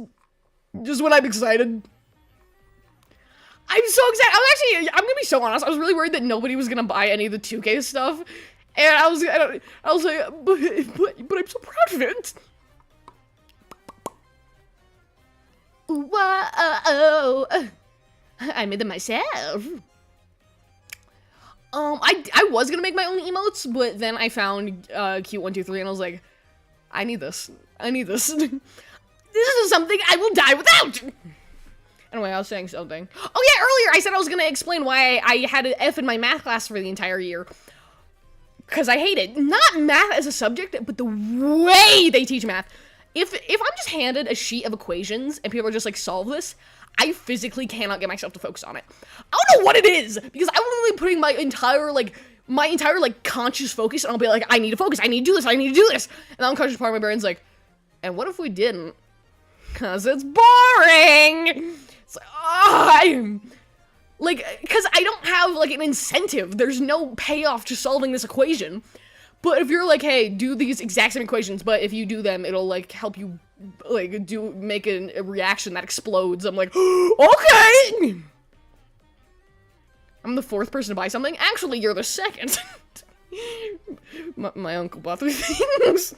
Just when I'm excited. I'm so excited. I'm gonna be so honest. I was really worried that nobody was gonna buy any of the 2K stuff. And I was like, but I'm so proud of it. Whoa. I made them myself. I was gonna make my own emotes, but then I found Cute123 and I was like, I need this. This is something I will die without! Anyway, I was saying something. Oh yeah, earlier I said I was gonna explain why I had an F in my math class for the entire year. Because I hate it. Not math as a subject, but the way they teach math. If I'm just handed a sheet of equations and people are just like, solve this, I physically cannot get myself to focus on it. I don't know what it is, because I'm literally putting my entire conscious focus, and I'll be like, I need to focus, I need to do this, I need to do this. And the unconscious part of my brain's like, and what if we didn't? Because it's boring. It's like, because I don't have, like, an incentive. There's no payoff to solving this equation. But if you're like, hey, do these exact same equations, but if you do them, it'll, like, help you, like, make a reaction that explodes. I'm like, okay! I'm the fourth person to buy something. Actually, you're the second. my uncle bought 3 things.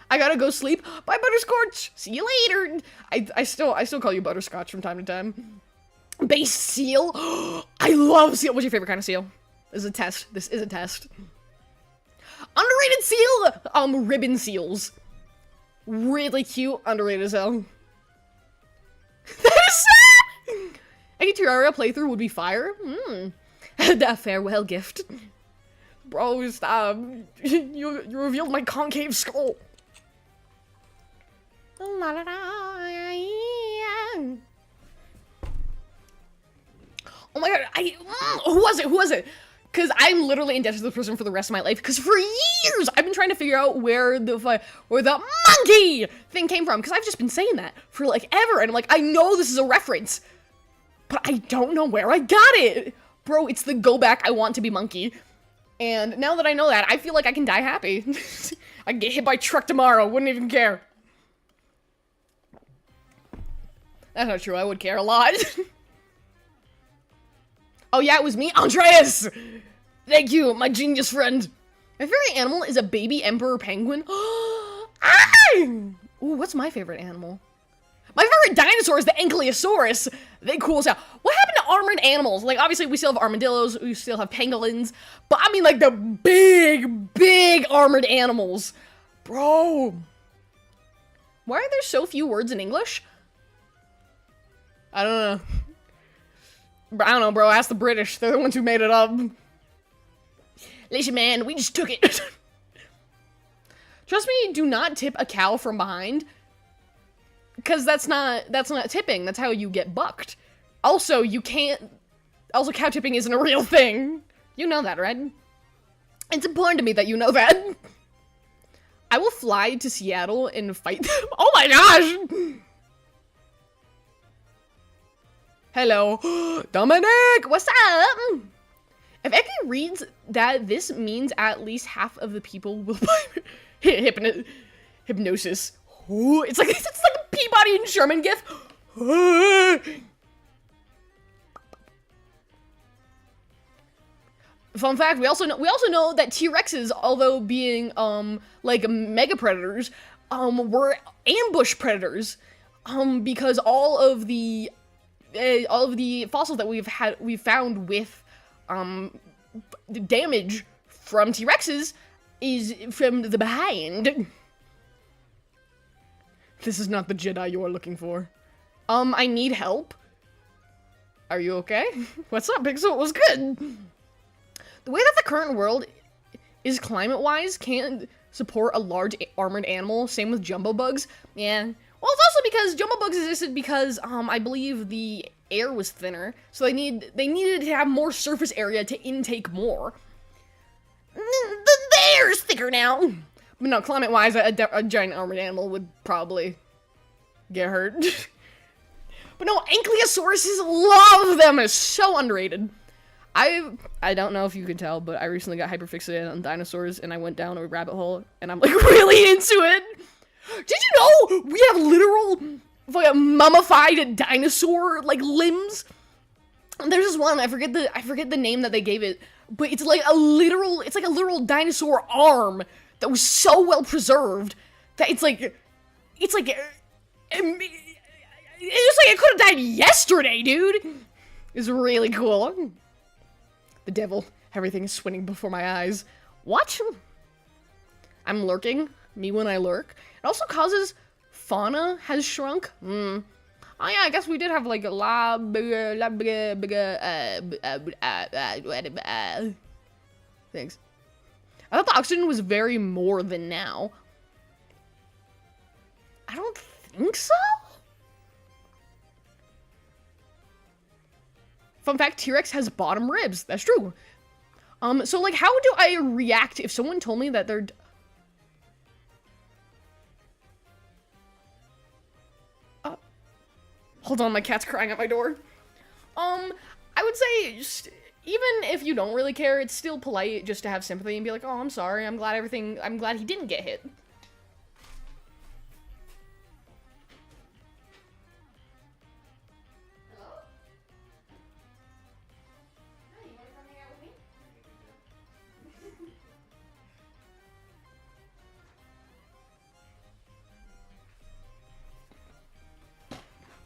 I gotta go sleep. Bye, Butterscotch. See you later. I still call you Butterscotch from time to time. Base seal. I love seal. What's your favorite kind of seal? This is a test. This is a test. Underrated seal. Ribbon seals. Really cute. Underrated as hell. That is sad. A Terraria playthrough would be fire. A farewell gift. Bro, stop. You revealed my concave skull. Oh my god, who was it? Because I'm literally indebted to this person for the rest of my life, because for years I've been trying to figure out where the monkey thing came from, because I've just been saying that for, like, ever, and I'm like, I know this is a reference, but I don't know where I got it. Bro, it's the go back, I want to be monkey. And now that I know that, I feel like I can die happy. I can get hit by a truck tomorrow, wouldn't even care. That's not true, I would care a lot. Oh yeah, it was me, Andreas! Thank you, my genius friend. My favorite animal is a baby emperor penguin. Ooh, what's my favorite animal? My favorite dinosaur is the Ankylosaurus. They cool as hell. What happened to armored animals? Like, obviously, we still have armadillos, we still have pangolins, but I mean, like, the big armored animals. Bro. Why are there so few words in English? I don't know. I don't know, bro. Ask the British. They're the ones who made it up. Listen, man, we just took it. Trust me, do not tip a cow from behind. Because that's not tipping. That's how you get bucked. Also, you can't... Also, cow tipping isn't a real thing. You know that, right? It's important to me that you know that. I will fly to Seattle and fight them. Oh my gosh! Hello. Dominic! What's up? If Ecci reads that, this means at least half of the people will buy hypnosis. Ooh, it's like a Peabody and Sherman gif. Fun fact, we also know that T-Rexes, although being like mega predators, were ambush predators. Because all of the fossils that we've found with the damage from T-Rexes is from the behind. This is not the Jedi you are looking for. I need help. Are you okay? What's up, Pixel? It was good. The way that the current world is climate-wise can't support a large armored animal. Same with jumbo bugs. Yeah. Well, it's also because jumbo bugs existed because I believe the air was thinner, so they needed to have more surface area to intake more. The air is thicker now. But no, climate-wise, a giant armored animal would probably get hurt. But no, Ankylosauruses, love them. It's so underrated. I don't know if you can tell, but I recently got hyperfixated on dinosaurs, and I went down a rabbit hole, and I'm like really into it. Did you know we have literal like mummified dinosaur like limbs? There's this one, I forget the name that they gave it, but it's like a literal dinosaur arm that was so well preserved that it's like it could have died yesterday, dude. It's really cool. The devil, everything is swimming before my eyes. What? I'm lurking. Me when I lurk. It also causes fauna has shrunk. Oh yeah, I guess we did have like a lot bigger, Thanks. I thought the oxygen was very more than now. I don't think so. Fun fact, T-Rex has bottom ribs. That's true. So like, how do I react if someone told me that they're... Hold on, my cat's crying at my door. I would say, just, even if you don't really care, it's still polite just to have sympathy and be like, oh, I'm sorry, I'm glad he didn't get hit.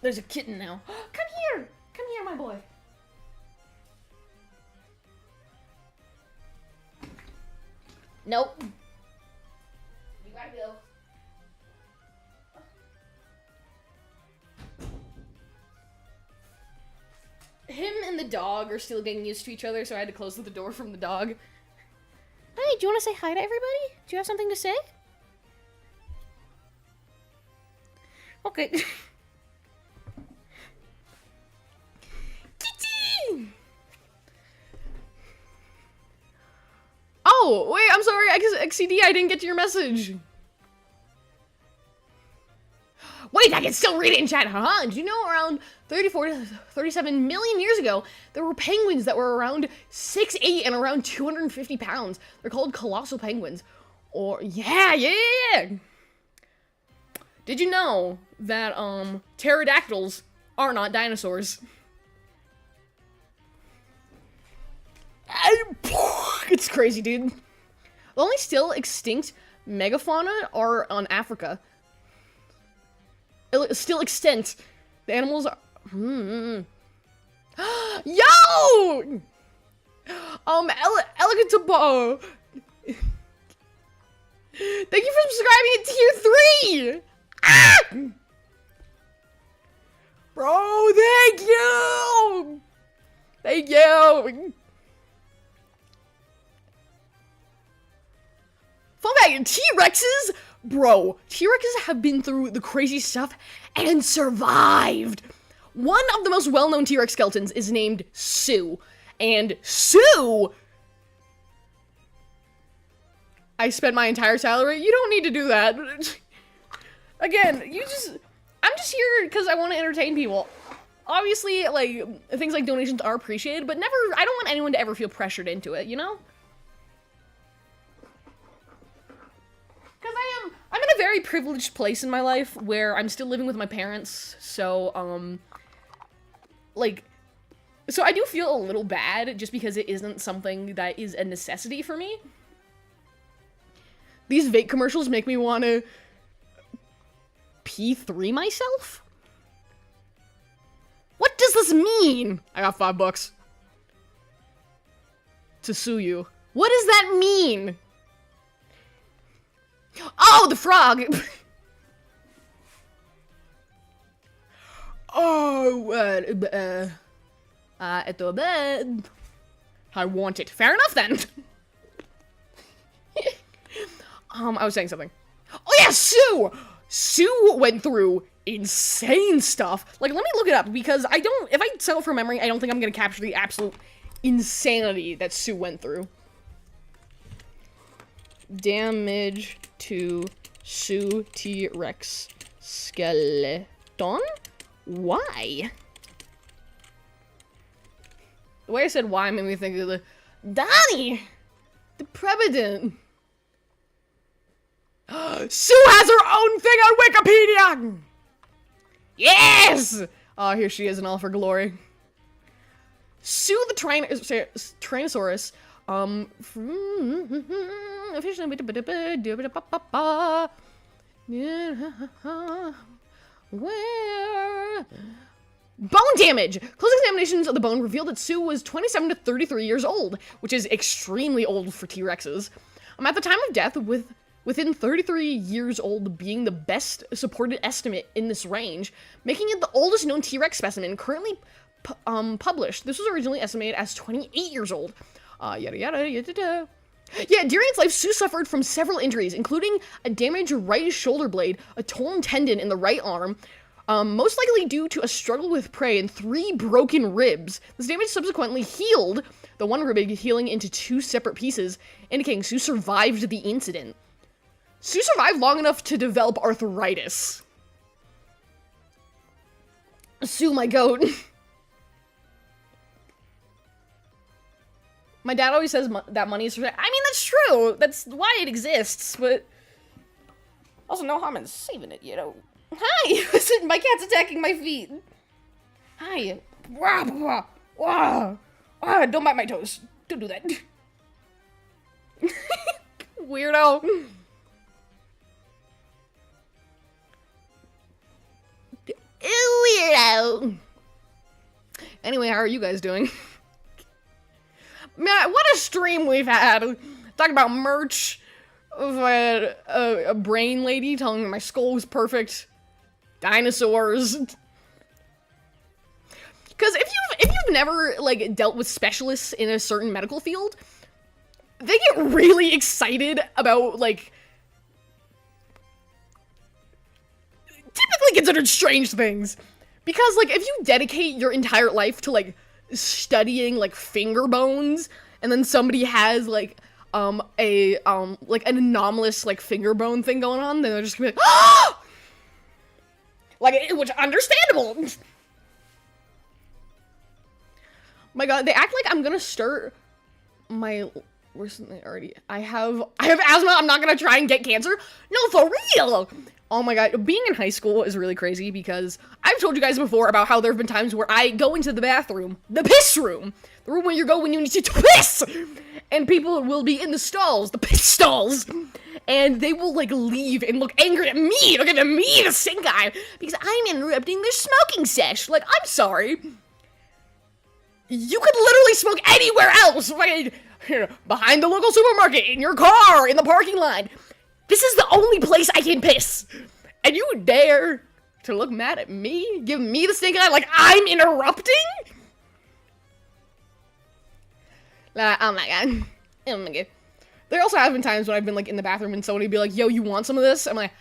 There's a kitten now. Come here! Come here, my boy. Nope. You gotta go. Him and the dog are still getting used to each other, so I had to close the door from the dog. Hey, do you want to say hi to everybody? Do you have something to say? Okay. Oh, wait, I'm sorry, XCD, I didn't get to your message. Wait, I can still read it in chat, huh? Did you know around 34 to 37 million years ago, there were penguins that were around 6'8" and around 250 pounds. They're called colossal penguins. Or, yeah. Did you know that, pterodactyls are not dinosaurs? It's crazy, dude. The only still extinct megafauna are on Africa. Still extinct. The animals are... Yo! Elegantable. Thank you for subscribing at tier 3! Ah! Bro, thank you! Thank you! Fun fact, T-Rexes? Bro, T-Rexes have been through the crazy stuff and survived. One of the most well-known T-Rex skeletons is named Sue. And Sue... I spent my entire salary. You don't need to do that. Again, I'm just here because I want to entertain people. Obviously, like, things like donations are appreciated, but I don't want anyone to ever feel pressured into it, you know? Because I'm in a very privileged place in my life where I'm still living with my parents, so, so I do feel a little bad just because it isn't something that is a necessity for me. These vape commercials make me want to P3 myself? What does this mean? I got $5 to sue you. What does that mean? Oh, the frog! Oh, at the bed. I want it. Fair enough, then. I was saying something. Oh, yeah, Sue! Sue went through insane stuff. Like, let me look it up, because if I settle for memory, I don't think I'm gonna capture the absolute insanity that Sue went through. Damage to Sue T-Rex skeleton? Why? The way I said why made me think of the... Donnie! The President! Sue has her own thing on Wikipedia! Yes! Oh, here she is in all of her glory. Sue the Tyrannosaurus, where? Bone damage! Close examinations of the bone revealed that Sue was 27 to 33 years old, which is extremely old for T-Rexes. At the time of death, with within 33 years old being the best supported estimate in this range, making it the oldest known T-Rex specimen currently published. This was originally estimated as 28 years old. Yada yada yada. Yeah, during its life, Sue suffered from several injuries, including a damaged right shoulder blade, a torn tendon in the right arm, most likely due to a struggle with prey, and 3 broken ribs. This damage subsequently healed, the one rib healing into 2 separate pieces, indicating Sue survived the incident. Sue survived long enough to develop arthritis. Sue, my goat. My dad always says that money is for... I mean, that's true. That's why it exists, but... Also, no harm in saving it, you know. Hi! Listen, my cat's attacking my feet. Hi. Wah, wah, wah. Ah, don't bite my toes. Don't do that. Weirdo. Weirdo. Anyway, how are you guys doing? Man, what a stream we've had. Talking about merch. A brain lady telling me my skull was perfect. Dinosaurs. Because if you've never, like, dealt with specialists in a certain medical field, they get really excited about, like, typically considered strange things. Because, like, if you dedicate your entire life to, like, studying, like, finger bones, and then somebody has, like, like, an anomalous, like, finger bone thing going on, then they're just gonna be like, ah! Like, which, understandable. My god, they act like I'm gonna start my, where's something already, I have asthma, I'm not gonna try and get cancer? No, for real! Oh my god, being in high school is really crazy because I've told you guys before about how there have been times where I go into the bathroom, the piss room, the room where you go when you need to piss, and people will be in the stalls, the piss stalls, and they will, like, leave and look angry at me, look at me, the stink guy, because I'm interrupting their smoking sesh. Like, I'm sorry. You could literally smoke anywhere else, like, behind the local supermarket, in your car, in the parking lot. This is the only place I can piss. And you dare to look mad at me? Give me the stink eye like I'm interrupting? Oh my god. Oh my god. There also have been times when I've been, like, in the bathroom and somebody would be like, yo, you want some of this? I'm like,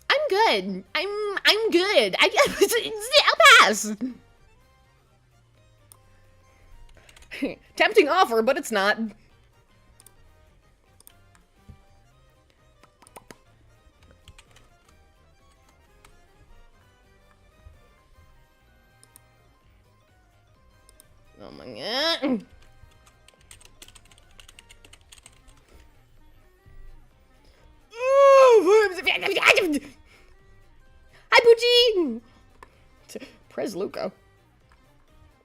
I'm good. I'm good. I'll pass. Tempting offer, but it's not. Oh my god. Hi, Poochie! Press Luco.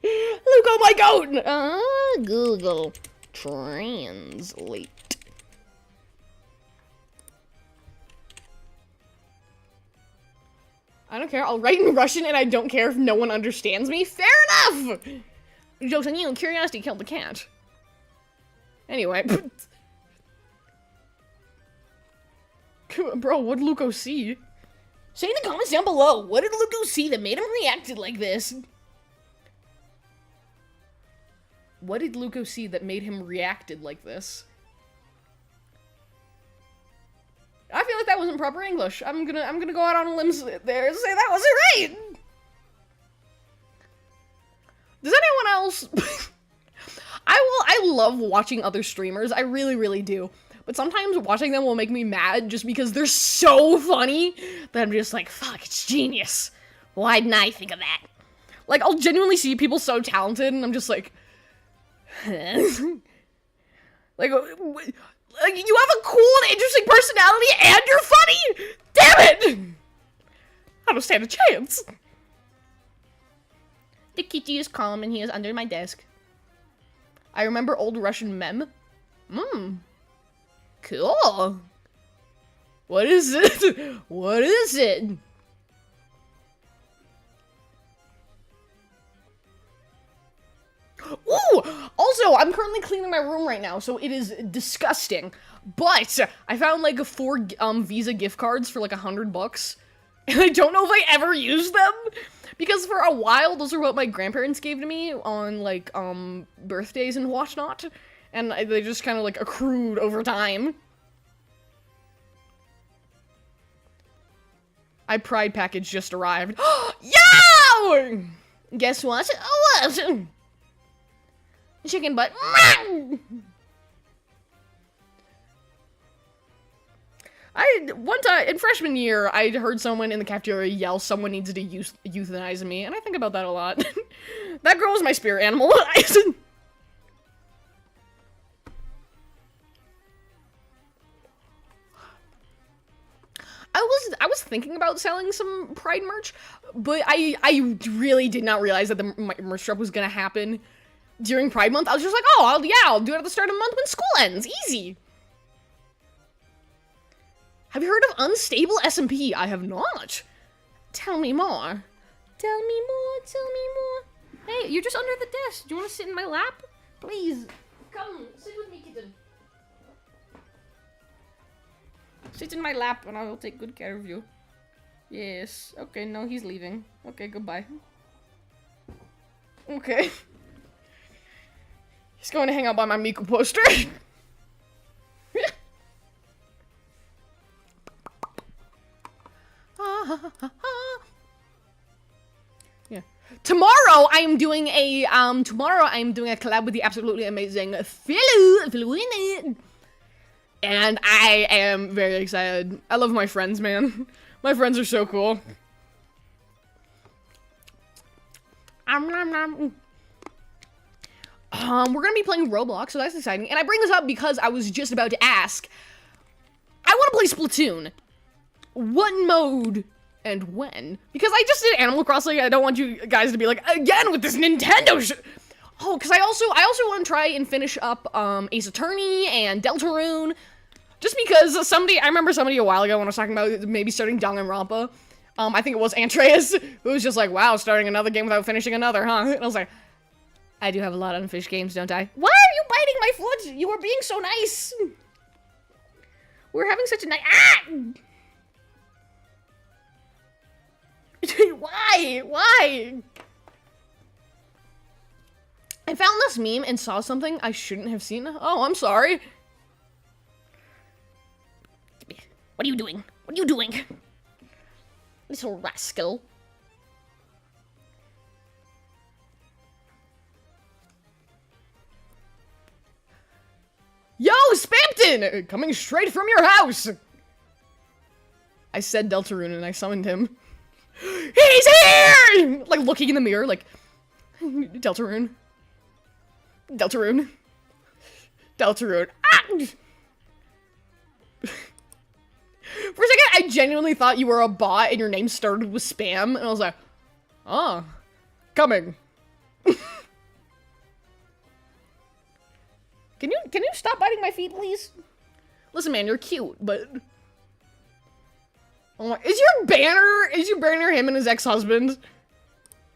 Luco, my goat! Google Translate. I don't care. I'll write in Russian and I don't care if no one understands me. Fair enough! Joke's on you, curiosity killed the cat. Anyway. Bro, what did Luco see? Say in the comments down below, what did Luco see that made him react like this? What did Luco see that made him reacted like this? I feel like that wasn't proper English. I'm gonna go out on a limb there and say that wasn't right! Does anyone else... I love watching other streamers. I really, really do. But sometimes watching them will make me mad just because they're so funny that I'm just like, fuck, it's genius. Why didn't I think of that? Like, I'll genuinely see people so talented and I'm just like... like, you have a cool and interesting personality and you're funny? Damn it! I don't stand a chance. The kitty is calm and he is under my desk. I remember old Russian meme. Cool. What is it? What is it? Ooh! Also, I'm currently cleaning my room right now, so it is disgusting. But I found like 4 Visa gift cards for like $100, and I don't know if I ever used them because for a while those are what my grandparents gave to me on like birthdays and whatnot, and they just kind of like accrued over time. My Pride package just arrived. Yo! Guess what? What? Chicken butt. One time in freshman year, I heard someone in the cafeteria yell, "Someone needs to euthanize me," and I think about that a lot. That girl is my spirit animal. I was thinking about selling some Pride merch, but I really did not realize that the merch drop was gonna happen during Pride Month. I was just like, oh, I'll do it at the start of the month when school ends. Easy. Have you heard of unstable SMP? I have not. Tell me more. Tell me more, tell me more. Hey, you're just under the desk. Do you want to sit in my lap? Please. Come, sit with me, kitten. Sit in my lap and I will take good care of you. Yes. Okay, no, he's leaving. Okay, goodbye. Okay. He's going to hang out by my Miku poster. Yeah. Tomorrow I am doing a collab with the absolutely amazing Philu. And I am very excited. I love my friends, man. My friends are so cool. We're gonna be playing Roblox, so that's exciting. And I bring this up because I was just about to ask. I want to play Splatoon. What mode and when? Because I just did Animal Crossing. I don't want you guys to be like, again with this Nintendo shit. Oh, because I also want to try and finish up Ace Attorney and Deltarune. Just because I remember somebody a while ago when I was talking about maybe starting Danganronpa. I think it was Antreus, who was just like, wow, starting another game without finishing another, huh? And I was like, I do have a lot of unfinished games, don't I? Why are you biting my foot? You were being so nice. We're having such a nice— Why? Why? I found this meme and saw something I shouldn't have seen. Oh, I'm sorry. What are you doing? What are you doing? Little rascal. Yo, Spampton! Coming straight from your house! I said Deltarune and I summoned him. He's here! Like, looking in the mirror, like, Deltarune. Deltarune. Deltarune. Ah! For a second, I genuinely thought you were a bot and your name started with spam, and I was like, oh, coming. Can you stop biting my feet, please? Listen, man, you're cute, but... Oh my, is your banner him and his ex-husband?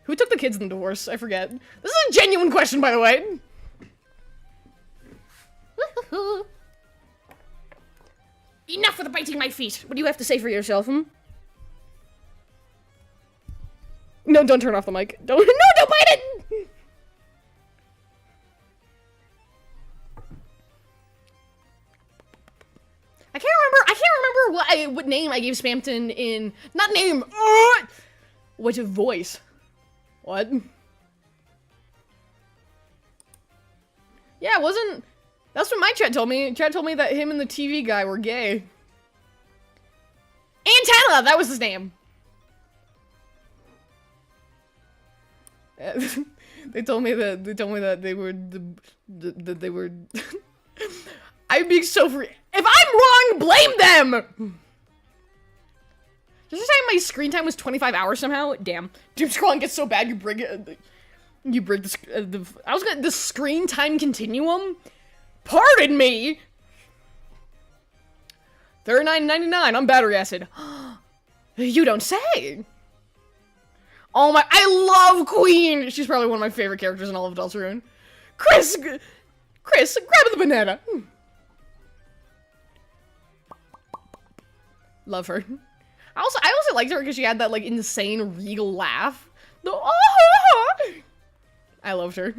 Who took the kids in the divorce? I forget. This is a genuine question, by the way. Enough with biting my feet. What do you have to say for yourself, hmm? No, don't turn off the mic. Don't bite it! I can't remember what name I gave Spampton in, not name, what voice? What? Yeah, it wasn't, that's what my chat told me. Chat told me that him and the TV guy were gay. Antenna, that was his name. They told me that they were they were I'm being so free. If I'm wrong, blame them! Did you say my screen time was 25 hours somehow? Damn. Doom scrolling gets so bad you break it. You break the screen time continuum? Pardon me! $39.99 on battery acid. You don't say! Oh my, I love Queen! She's probably one of my favorite characters in all of Deltarune. Chris! Chris, grab the banana. Love her. I also liked her because she had that, like, insane regal laugh. I loved her.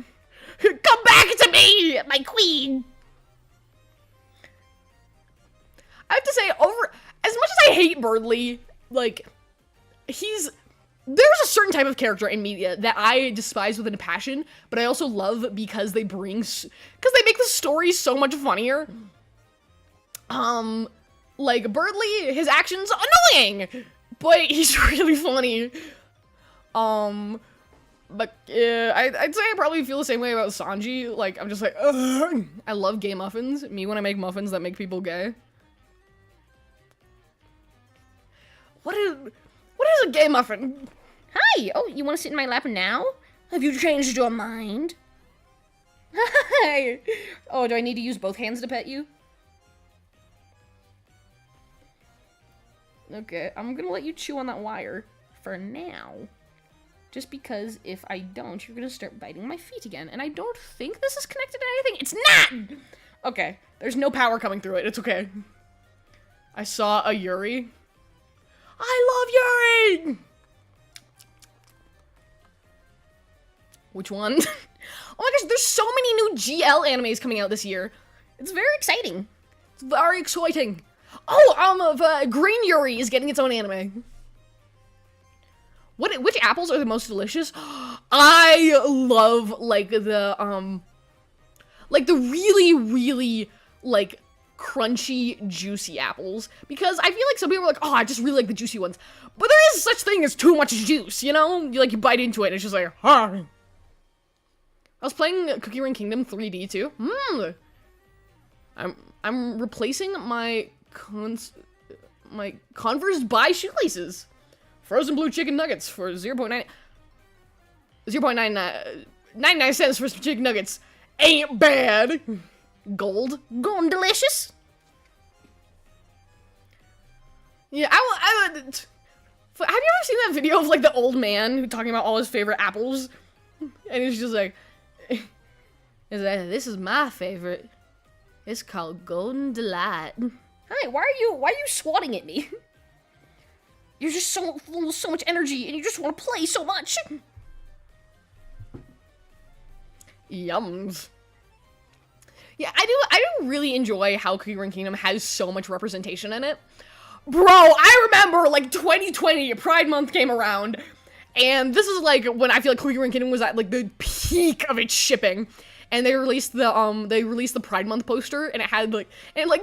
Come back to me, my queen. I have to say, as much as I hate Birdly, like, there's a certain type of character in media that I despise with a passion, but I also love because they make the story so much funnier. Like, Birdly, his actions annoying, but he's really funny. But I'd say I probably feel the same way about Sanji. Like, I'm just like, ugh. I love gay muffins. Me when I make muffins that make people gay. What is a gay muffin? Hi! Oh, you want to sit in my lap now? Have you changed your mind? Hi! Oh, do I need to use both hands to pet you? Okay, I'm gonna let you chew on that wire for now. Just because if I don't, you're gonna start biting my feet again. And I don't think this is connected to anything. It's not! Okay, there's no power coming through it. It's okay. I saw a Yuri. I love Yuri! Which one? Oh my gosh, there's so many new GL animes coming out this year. It's very exciting. It's very exciting. Oh, Green Yuri is getting its own anime. Which apples are the most delicious? I love, like, the really, really, like, crunchy, juicy apples. Because I feel like some people are like, oh, I just really like the juicy ones. But there is such thing as too much juice, you know? You bite into it and it's just like, huh. I was playing Cookie Run Kingdom 3D too. I'm replacing my Converse by shoelaces. Frozen blue chicken nuggets for 0.99 cents for some chicken nuggets. Ain't bad. Gold. Gone delicious. Yeah, have you ever seen that video of, like, the old man talking about all his favorite apples? And he's just like, this is my favorite. It's called Golden Delight. Hi, why are you swatting at me? You're just so full of so much energy, and you just want to play so much. Yums. Yeah, I do really enjoy how Cookie Run Kingdom has so much representation in it. Bro, I remember, like, 2020, Pride Month came around, and this is, like, when I feel like Cookie Run Kingdom was at, like, the peak of its shipping. And they released the Pride Month poster, and it had, like,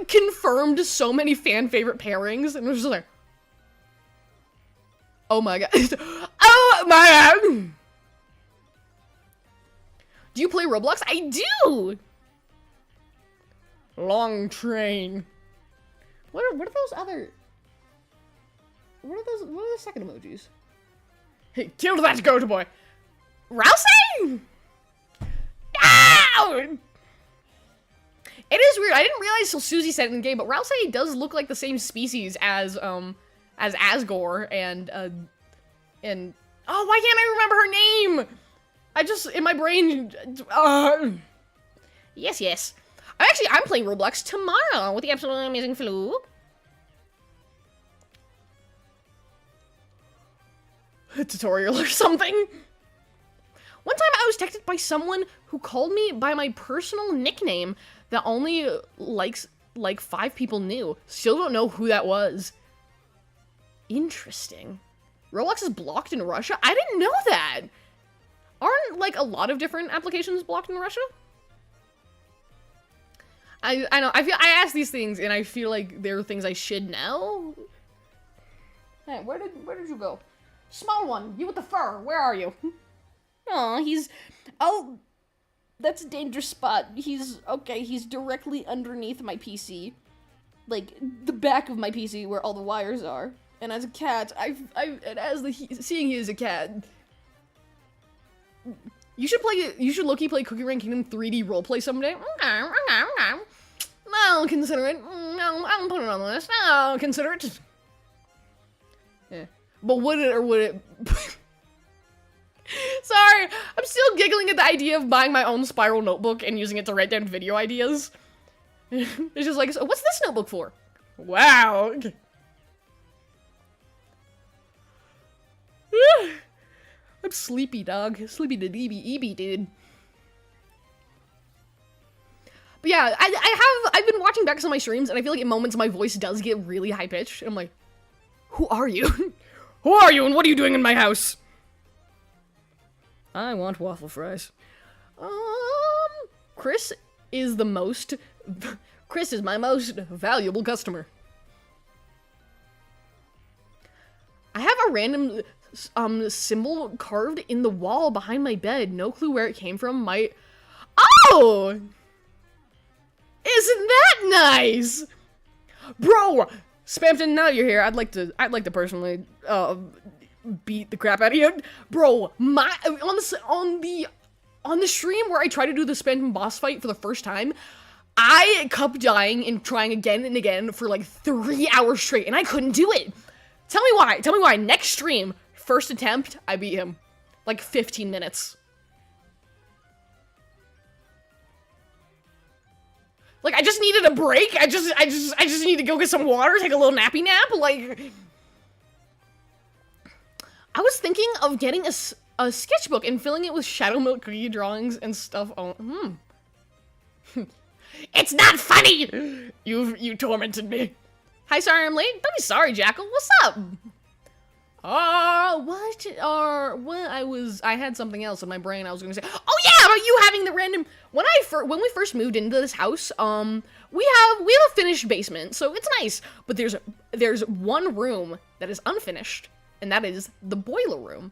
confirmed so many fan favorite pairings, and it was just like, oh my god. Oh my god! Do you play Roblox? I do! Long train. What are those other... What are the second emojis? Hey, kill that goat boy! Rousey! Ow! It is weird. I didn't realize till Susie said it in the game, but Rousey does look like the same species as Asgore and oh, why can't I remember her name? I just, in my brain, yes. I'm playing Roblox tomorrow with the absolutely amazing Flu. A tutorial or something. One time I was texted by someone who called me by my personal nickname that only, like 5 people knew. Still don't know who that was. Interesting. Roblox is blocked in Russia? I didn't know that! Aren't, like, a lot of different applications blocked in Russia? I know, I ask these things, and I feel like there are things I should know. Hey, where did you go? Small one, you with the fur, where are you? Oh, that's a dangerous spot. He's directly underneath my PC. Like, the back of my PC where all the wires are. And as a cat, seeing he is a cat. You should low-key play Cookie Run Kingdom 3D roleplay someday. I'll consider it. I'll put it on the list. I'll consider it. Yeah. But would it or would it... Sorry, sorry. I'm still giggling at the idea of buying my own spiral notebook and using it to write down video ideas. It's just like, so what's this notebook for? Wow. I'm sleepy, dog. Sleepy to DB, dude. But yeah, I've been watching back some of my streams, and I feel like in moments my voice does get really high pitched. I'm like, who are you? Who are you, and what are you doing in my house? I want waffle fries. Chris is my most valuable customer. I have a random symbol carved in the wall behind my bed. No clue where it came from. Oh! Isn't that nice? Bro, Spampton, now you're here. I'd like to personally beat the crap out of you. Bro, on the stream where I try to do the Spampton boss fight for the first time, I kept dying and trying again and again for like 3 hours straight, and I couldn't do it. Tell me why. Tell me why. Next stream, first attempt, I beat him. Like 15 minutes. Like, I just needed a break. I just need to go get some water, take a little nappy nap. Like, I was thinking of getting a sketchbook and filling it with Shadow Milk cookie drawings and stuff. Oh, It's not funny. You tormented me. Hi, sorry I'm late. Don't be sorry, Jackal. What's up? I had something else in my brain I was gonna say. Oh yeah, about you having the random, when we first moved into this house, we have a finished basement, so it's nice, but there's one room that is unfinished, and that is the boiler room.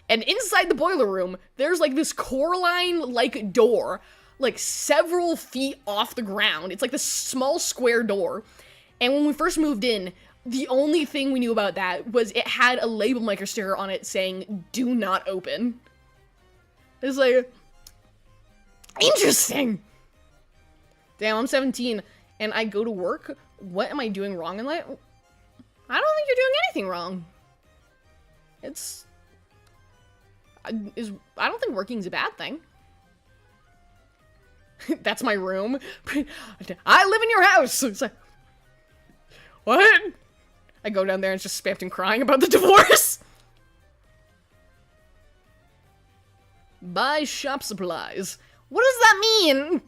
And inside the boiler room, there's like this Coraline-like door, like several feet off the ground. It's like this small square door. And when we first moved in, the only thing we knew about that was it had a label maker sticker on it saying, "Do not open." It's like, interesting. Damn, I'm 17 and I go to work. What am I doing wrong in life? I don't think you're doing anything wrong. I don't think working's a bad thing. That's my room. I live in your house. It's like, what? I go down there and it's just Spampton crying about the divorce. Buy shop supplies. What does that mean?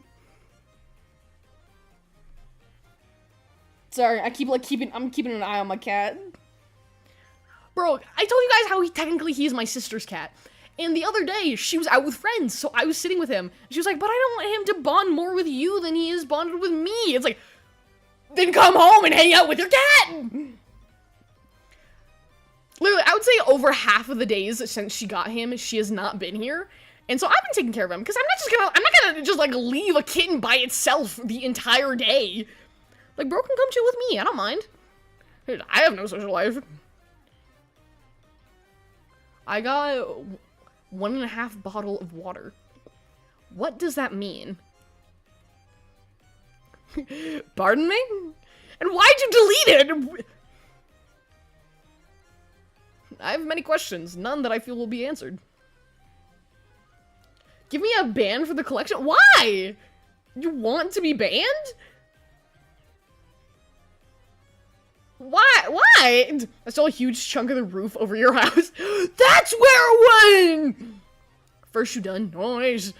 Sorry, I'm keeping an eye on my cat. Bro, I told you guys how he's my sister's cat. And the other day, she was out with friends, so I was sitting with him. She was like, but I don't want him to bond more with you than he is bonded with me. It's like, then come home and hang out with your cat! Literally, I would say over half of the days since she got him, she has not been here. And so I've been taking care of him, because I'm not gonna just, like, leave a kitten by itself the entire day. Like, bro can come chill with me, I don't mind. Dude, I have no social life. I got 1.5 bottle of water. What does that mean? Pardon me? And why'd you delete it? I have many questions, none that I feel will be answered. Give me a ban for the collection? Why? You want to be banned? Why? I saw a huge chunk of the roof over your house. That's where it went! First you done. Nice.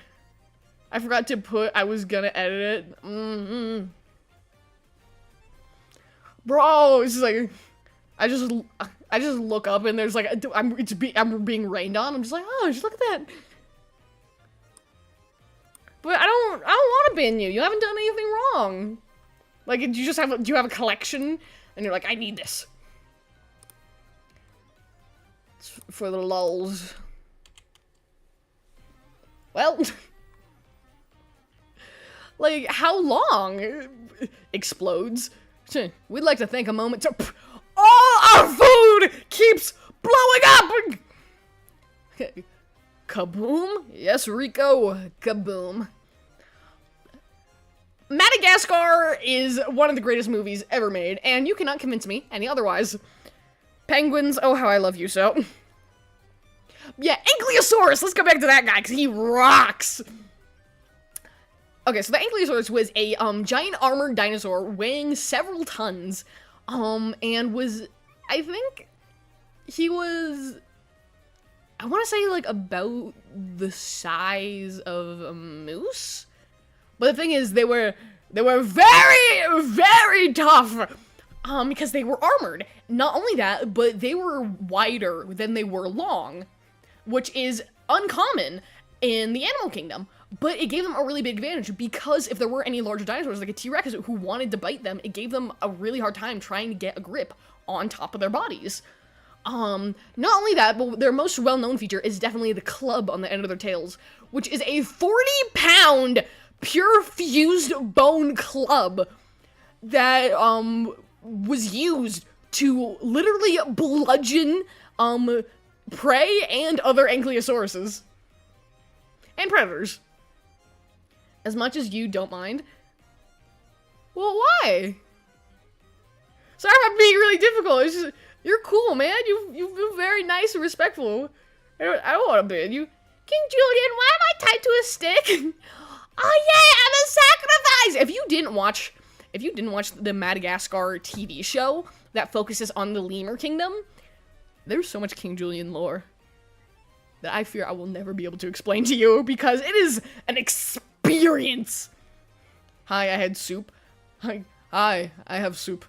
I forgot to put, I was gonna edit it. Bro, it's just like, I just look up and there's like, I'm being rained on. I'm just like, oh, just look at that. But I don't want to ban you. You haven't done anything wrong. Like, do you have a collection? And you're like, I need this. It's for the lulz. Well, like, how long? Explodes. We'd like to take a moment to... All our food keeps blowing up! Kaboom? Yes, Rico. Kaboom. Madagascar is one of the greatest movies ever made, and you cannot convince me any otherwise. Penguins, oh how I love you so. Yeah, Ankylosaurus. Let's go back to that guy, because he rocks. Okay, so the Ankylosaurus was a giant armored dinosaur weighing several tons, and was, I think, he was, I want to say, like, about the size of a moose? But the thing is, they were very, very tough, because they were armored. Not only that, but they were wider than they were long, which is uncommon in the animal kingdom. But it gave them a really big advantage, because if there were any larger dinosaurs, like a T-Rex, who wanted to bite them, it gave them a really hard time trying to get a grip on top of their bodies. Not only that, but their most well-known feature is definitely the club on the end of their tails, which is a 40-pound pure fused bone club that, was used to literally bludgeon, prey and other Ankylosauruses. And predators. As much as you don't mind. Well, why? Sorry if I'm being really difficult. It's just, you're cool, man. You've been very nice and respectful. I don't want to ban you. King Julian, why am I tied to a stick? Oh yeah, I'm a sacrifice! If you didn't watch the Madagascar TV show that focuses on the lemur kingdom, there's so much King Julian lore that I fear I will never be able to explain to you, because it is an experience. Hi, I had soup. Hi, I have soup.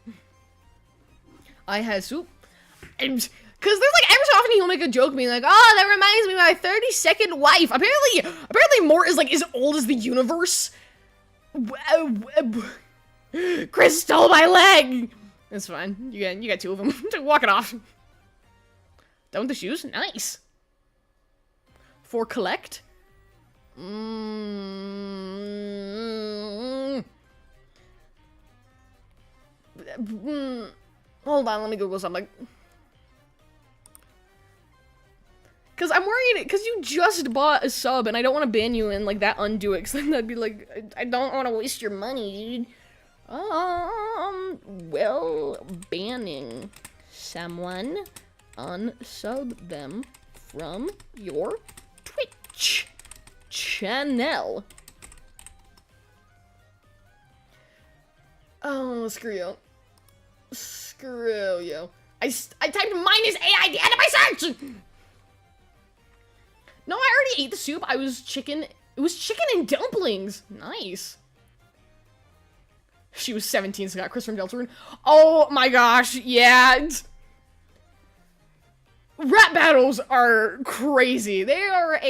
I had soup. And, because there's like, every so often he'll make a joke being like, oh, that reminds me of my 32nd wife. Apparently Mort is like as old as the universe. Chris stole my leg. It's fine. You got two of them. Walk it off. Done with the shoes? Nice. For collect? Hold on, let me Google something. Because I'm worried, because you just bought a sub, and I don't want to ban you and, like, that undo it, because then that'd be like, I don't want to waste your money, dude. Well, banning someone, unsub them from your Twitch channel. Oh, screw you. Screw you. I typed minus AI at the end of my search! No, I already ate the soup. It was chicken and dumplings. Nice. She was 17, so got Chris from Deltarune. Oh my gosh, yeah. Rap battles are crazy. They are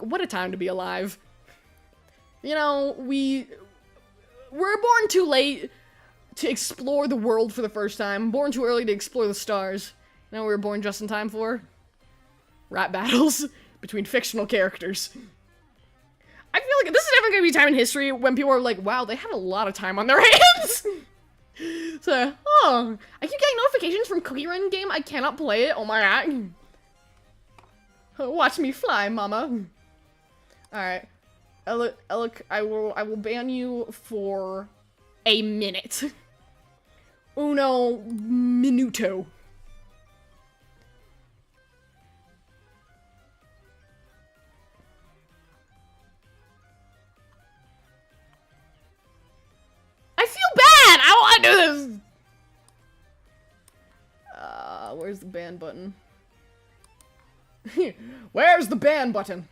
what a time to be alive. You know, we're born too late to explore the world for the first time. Born too early to explore the stars. You know what we were born just in time for? Rap battles between fictional characters. I feel like this is never gonna be a time in history when people are like, wow, they have a lot of time on their hands. So, oh, I keep getting notifications from Cookie Run game. I cannot play it. Oh my god. Watch me fly, mama. Alright. Alec, I will ban you for a minute. Uno minuto. I feel bad! I don't want to do this! Where's the ban button? Where's the ban button?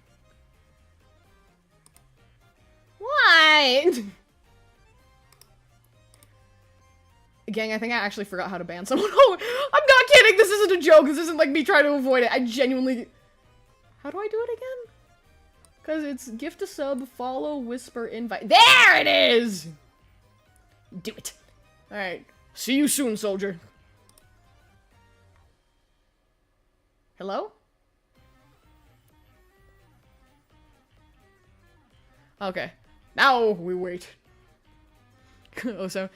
What? Gang, I think I actually forgot how to ban someone. Oh, I'm not kidding! This isn't a joke! This isn't like me trying to avoid it. I genuinely... How do I do it again? Because it's gift a sub, follow, whisper, invite. There it is! Do it. Alright. See you soon, soldier. Hello? Okay. Now we wait. Oh, so...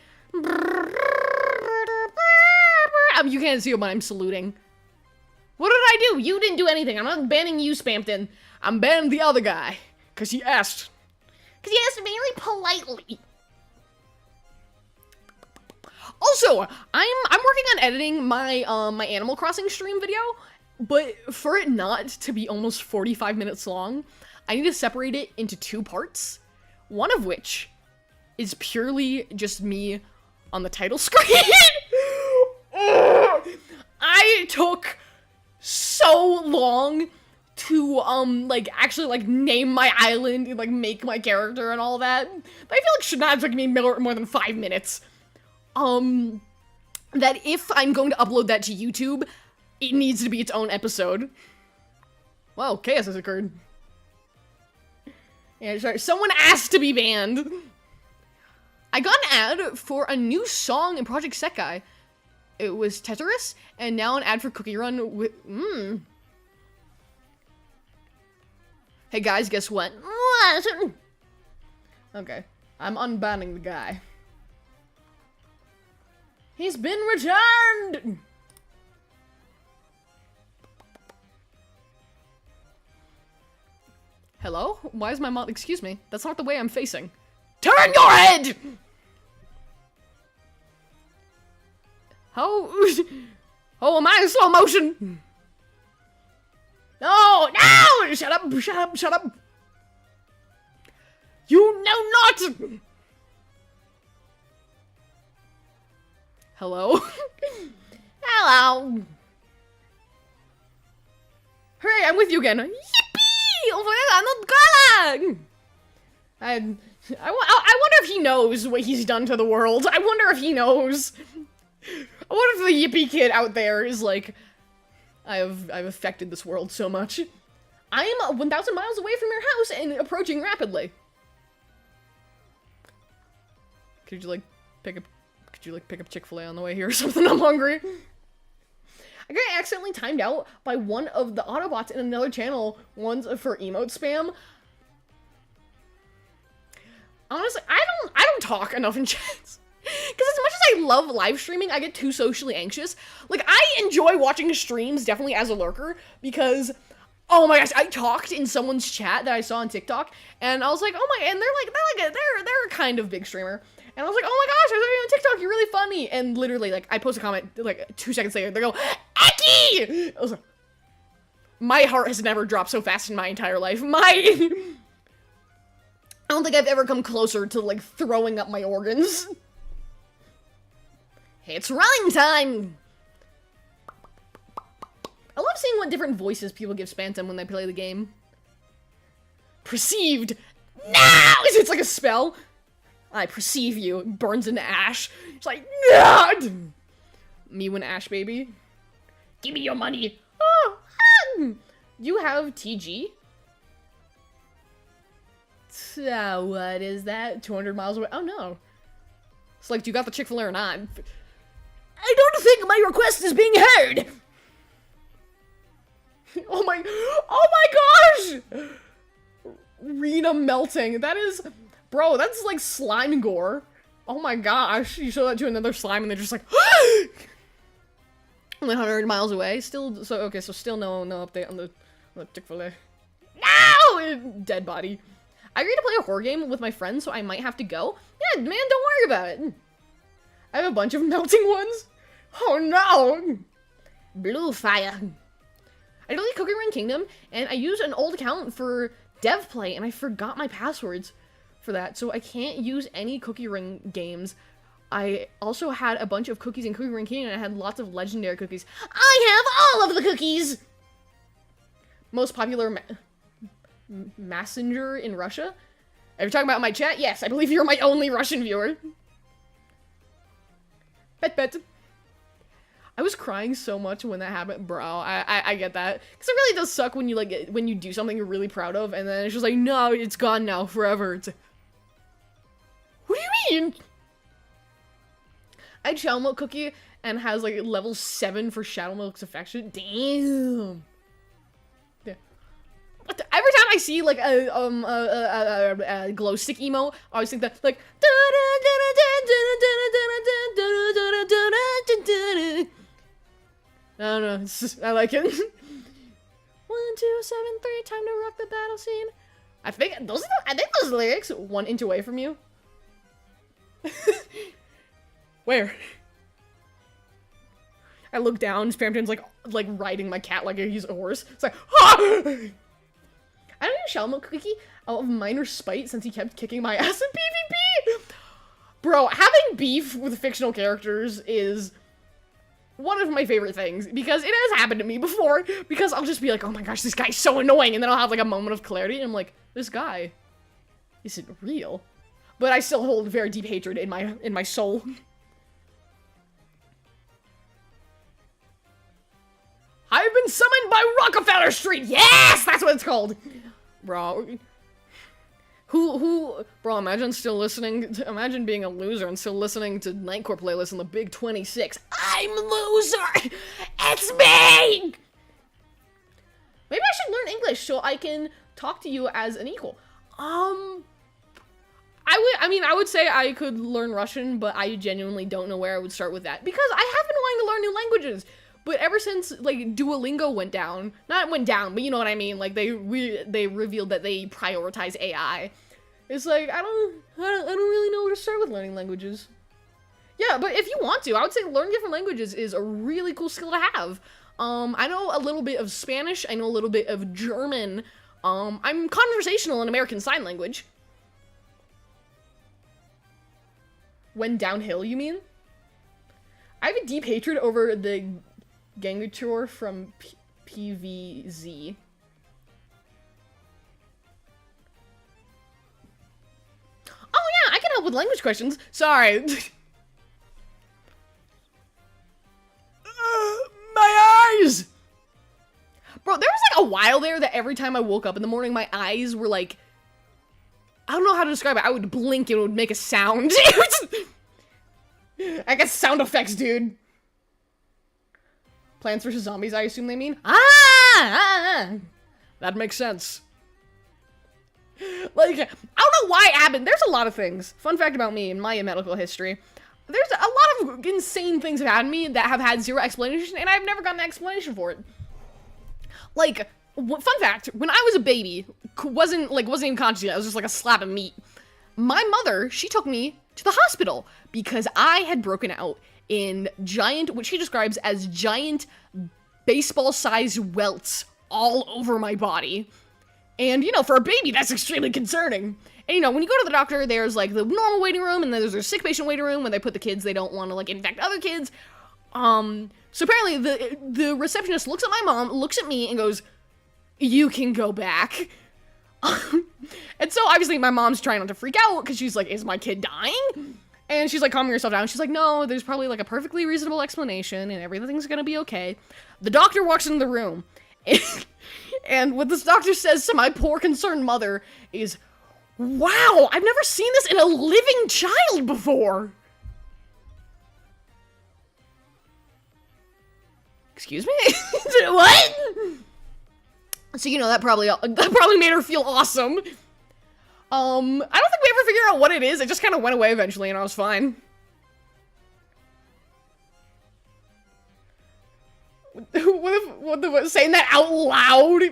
You can't see it, but I'm saluting. What did I do? You didn't do anything. I'm not banning you, Spampton. I'm banning the other guy. Because he asked. Because he asked very politely. Also, I'm working on editing my my Animal Crossing stream video, But for it not to be almost 45 minutes long, I need to separate it into 2 parts, one of which is purely just me on the title screen. I took so long to, like, actually, like, name my island and, like, make my character and all that. But I feel like should not have taken me more than 5 minutes. That if I'm going to upload that to YouTube, it needs to be its own episode. Well, chaos has occurred. Yeah, sorry, someone asked to be banned. I got an ad for a new song in Project Sekai. It was Tetris, and now an ad for Cookie Run with, Hey guys, guess what? Okay, I'm unbanning the guy. He's been returned! Hello? Why is my mom- excuse me, that's not the way I'm facing. Turn your head! Oh, oh, am I in slow motion? No, no! Shut up, shut up, shut up! You know not! Hello? Hello! Hooray, I'm with you again! Yippee! Oh my god, I'm not gonna! I wonder if he knows what he's done to the world. I wonder if he knows. I wonder if the yippee kid out there is like, I've affected this world so much. I am 1,000 miles away from your house and approaching rapidly. Could you like pick up Chick-fil-A on the way here or something? I'm hungry. I got accidentally timed out by one of the Autobots in another channel once for emote spam. Honestly, I don't talk enough in chats. Because as much as I love live streaming, I get too socially anxious. Like, I enjoy watching streams, definitely as a lurker, because, oh my gosh, I talked in someone's chat that I saw on TikTok, and I was like, oh my, and they're a kind of big streamer. And I was like, oh my gosh, I saw you on TikTok, you're really funny. And literally, like, I post a comment, like, 2 seconds later, they go, Ecci! I was like, my heart has never dropped so fast in my entire life. I don't think I've ever come closer to, like, throwing up my organs. It's running time! I love seeing what different voices people give Spantum when they play the game. Perceived! Now! It's like a spell. I perceive you. It burns into ash. It's like, no! Me when Ash, baby. Give me your money. Oh, you have TG? So, what is that? 200 miles away? Oh, no. It's like, do you got the Chick-fil-A or not? I don't think my request is being heard! Oh my gosh! Rena melting. That is, bro, that's like slime gore. Oh my gosh. You show that to another slime and they're just like, 100 miles away. Still, so, okay, so still no update on the Chick-fil-A. No! Dead body. I agreed to play a horror game with my friends, so I might have to go. Yeah, man, don't worry about it. I have a bunch of melting ones. Oh no! Blue fire. I delete Cookie Run Kingdom, and I used an old account for dev play, and I forgot my passwords for that, so I can't use any Cookie Run games. I also had a bunch of cookies in Cookie Run Kingdom, and I had lots of legendary cookies. I have all of the cookies! Most popular messenger in Russia? Are you talking about my chat? Yes, I believe you're my only Russian viewer. Pet. I was crying so much when that happened, bro. I get that. Because it really does suck when you, like, when you do something you're really proud of, and then it's just like, no, it's gone now, forever. It's like, what do you mean? I had Shadow Milk Cookie, and has, like, level 7 for Shadow Milk's affection. Damn. Yeah. What the, every time I see, like, a glow stick emo, I always think that, like, I don't know, it's just, I like it. 1, 2, 7, 3, time to rock the battle scene. I think those lyrics, 1 inch away from you. Where? I look down, Spamton's like riding my cat like he's a horse. It's like, ah! I don't use Shell Milk Cookie out of minor spite since he kept kicking my ass in PvP. Bro, having beef with fictional characters is one of my favorite things, because it has happened to me before, because I'll just be like, oh my gosh, this guy's so annoying, and then I'll have like a moment of clarity, and I'm like, this guy isn't real. But I still hold very deep hatred in my soul. I've been summoned by Rockefeller Street! Yes! That's what it's called! Bro. Bro, imagine still listening imagine being a loser and still listening to Nightcore playlist in the Big 26. I'm loser! It's me! Maybe I should learn English so I can talk to you as an equal. I would say I could learn Russian, but I genuinely don't know where I would start with that. Because I have been wanting to learn new languages. But ever since, like, Duolingo went down, not went down, but you know what I mean, like, they revealed that they prioritize AI. It's like, I don't really know where to start with learning languages. Yeah, but if you want to, I would say learning different languages is a really cool skill to have. I know a little bit of Spanish, I know a little bit of German, I'm conversational in American Sign Language. Went downhill, you mean? I have a deep hatred over the Gangature from PVZ. Oh yeah, I can help with language questions. Sorry. My eyes! Bro, there was like a while there that every time I woke up in the morning, my eyes were like, I don't know how to describe it. I would blink and it would make a sound. I guess sound effects, dude. Plants vs. Zombies, I assume they mean? That makes sense. Like, I don't know why it happened. There's a lot of things. Fun fact about me and my medical history. There's a lot of insane things that have happened to me that have had zero explanation, and I've never gotten an explanation for it. Like, fun fact, when I was a baby, wasn't even conscious yet, I was just like a slab of meat. My mother, she took me to the hospital because I had broken out in giant, what she describes as giant baseball-sized welts all over my body. And, you know, for a baby, that's extremely concerning. And, you know, when you go to the doctor, there's, like, the normal waiting room, and then there's a sick patient waiting room when they put the kids they don't want to, like, infect other kids. So apparently the receptionist looks at my mom, looks at me, and goes, you can go back. And so, obviously, my mom's trying not to freak out, because she's like, is my kid dying? And she's like, calming herself down. She's like, no, there's probably, like, a perfectly reasonable explanation, and everything's gonna be okay. The doctor walks into the room, and what this doctor says to my poor, concerned mother is, wow, I've never seen this in a living child before. Excuse me? What? So, you know, that probably made her feel awesome. I don't think we ever figured out what it is. It just kind of went away eventually, and I was fine. What saying that out loud?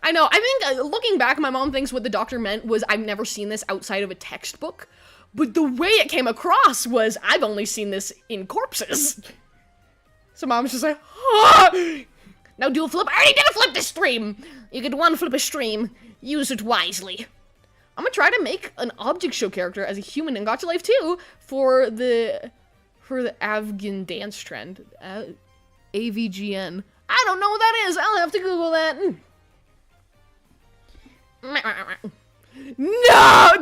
I know, I think, looking back, my mom thinks what the doctor meant was I've never seen this outside of a textbook, but the way it came across was I've only seen this in corpses. So mom's just like, ah! Now do a flip. I already did a flip this stream! You get one flip a stream. Use it wisely. I'm gonna try to make an object show character as a human in Gacha Life 2 for the Afghan dance trend. AVGN. I don't know what that is. I'll have to Google that. No!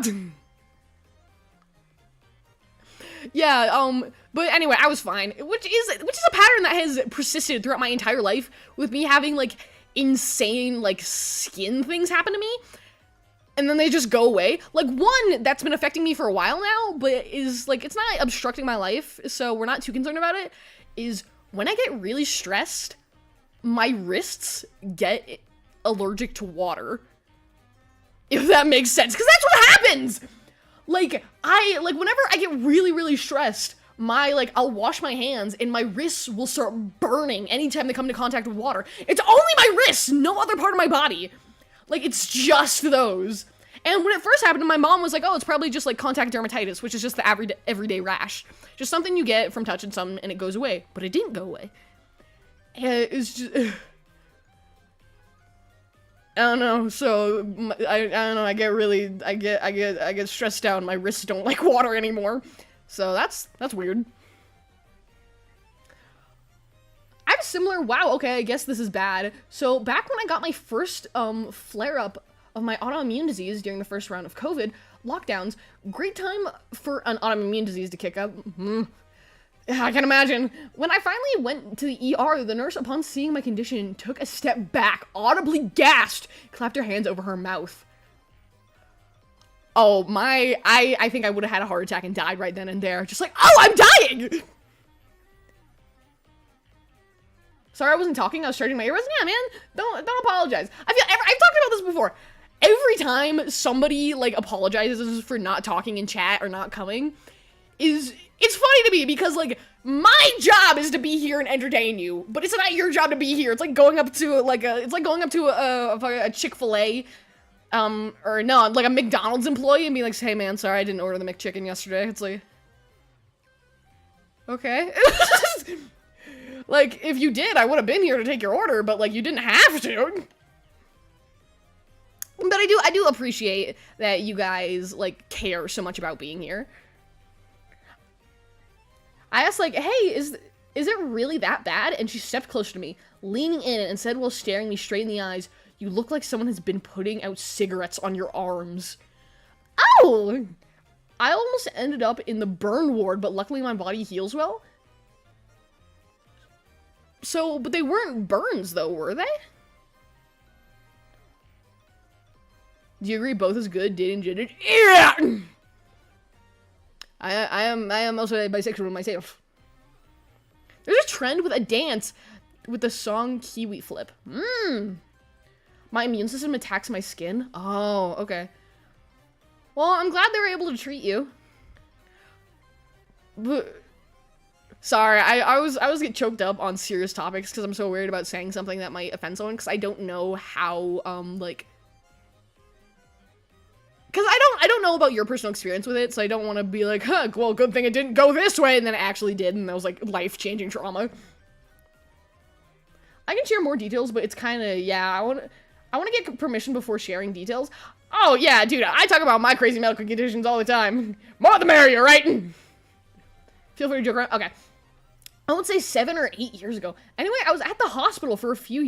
Yeah, but anyway, I was fine. Which is a pattern that has persisted throughout my entire life, with me having, like, insane, like, skin things happen to me, and then they just go away. Like, one that's been affecting me for a while now, but is, like, it's not obstructing my life, so we're not too concerned about it, is when I get really stressed, my wrists get allergic to water. If that makes sense, because that's what happens! Like, whenever I get really, really stressed, I'll wash my hands, and my wrists will start burning anytime they come into contact with water. It's only my wrists, no other part of my body. Like, it's just those. And when it first happened, my mom was like, oh, it's probably just like contact dermatitis, which is just the everyday rash. Just something you get from touching something and it goes away. But it didn't go away. And it's just... I don't know, so, I don't know, I get stressed out, my wrists don't like water anymore. So that's weird. I have a similar, wow, okay, I guess this is bad. So back when I got my first, flare-up of my autoimmune disease during the first round of COVID lockdowns, great time for an autoimmune disease to kick up. I can imagine. When I finally went to the ER, the nurse, upon seeing my condition, took a step back, audibly gasped, clapped her hands over her mouth. Oh, I think I would have had a heart attack and died right then and there. Just like, oh, I'm dying! Sorry I wasn't talking, I was charging my earbuds. Yeah, man, don't apologize. I've talked about this before. Every time somebody, like, apologizes for not talking in chat or not coming, it's funny to me because, like, my job is to be here and entertain you, but it's not your job to be here. It's like going up to, a Chick-fil-A, or no, like a McDonald's employee and being like, hey man, sorry I didn't order the McChicken yesterday. It's like, okay. Like, if you did, I would have been here to take your order, but, like, you didn't have to. But I do appreciate that you guys, like, care so much about being here. I asked, like, hey, is it really that bad? And she stepped closer to me, leaning in and said while staring me straight in the eyes, you look like someone has been putting out cigarettes on your arms. Oh! I almost ended up in the burn ward, but luckily my body heals well. So, but they weren't burns, though, were they? Do you agree both is good, dating gender? Yeah! I am also a bisexual myself. There's a trend with a dance with the song Kiwi Flip. My immune system attacks my skin? Oh, okay. Well, I'm glad they were able to treat you. But... Sorry, I was get choked up on serious topics because I'm so worried about saying something that might offend someone because I don't know how, like... Because I don't know about your personal experience with it, so I don't want to be like, huh, well, good thing it didn't go this way, and then it actually did, and that was, like, life-changing trauma. I can share more details, but it's kind of, yeah, I want to get permission before sharing details. Oh, yeah, dude, I talk about my crazy medical conditions all the time. More the merrier, right? Feel free to joke around. Okay. I would say 7 or 8 years ago. Anyway, I was at the hospital for a few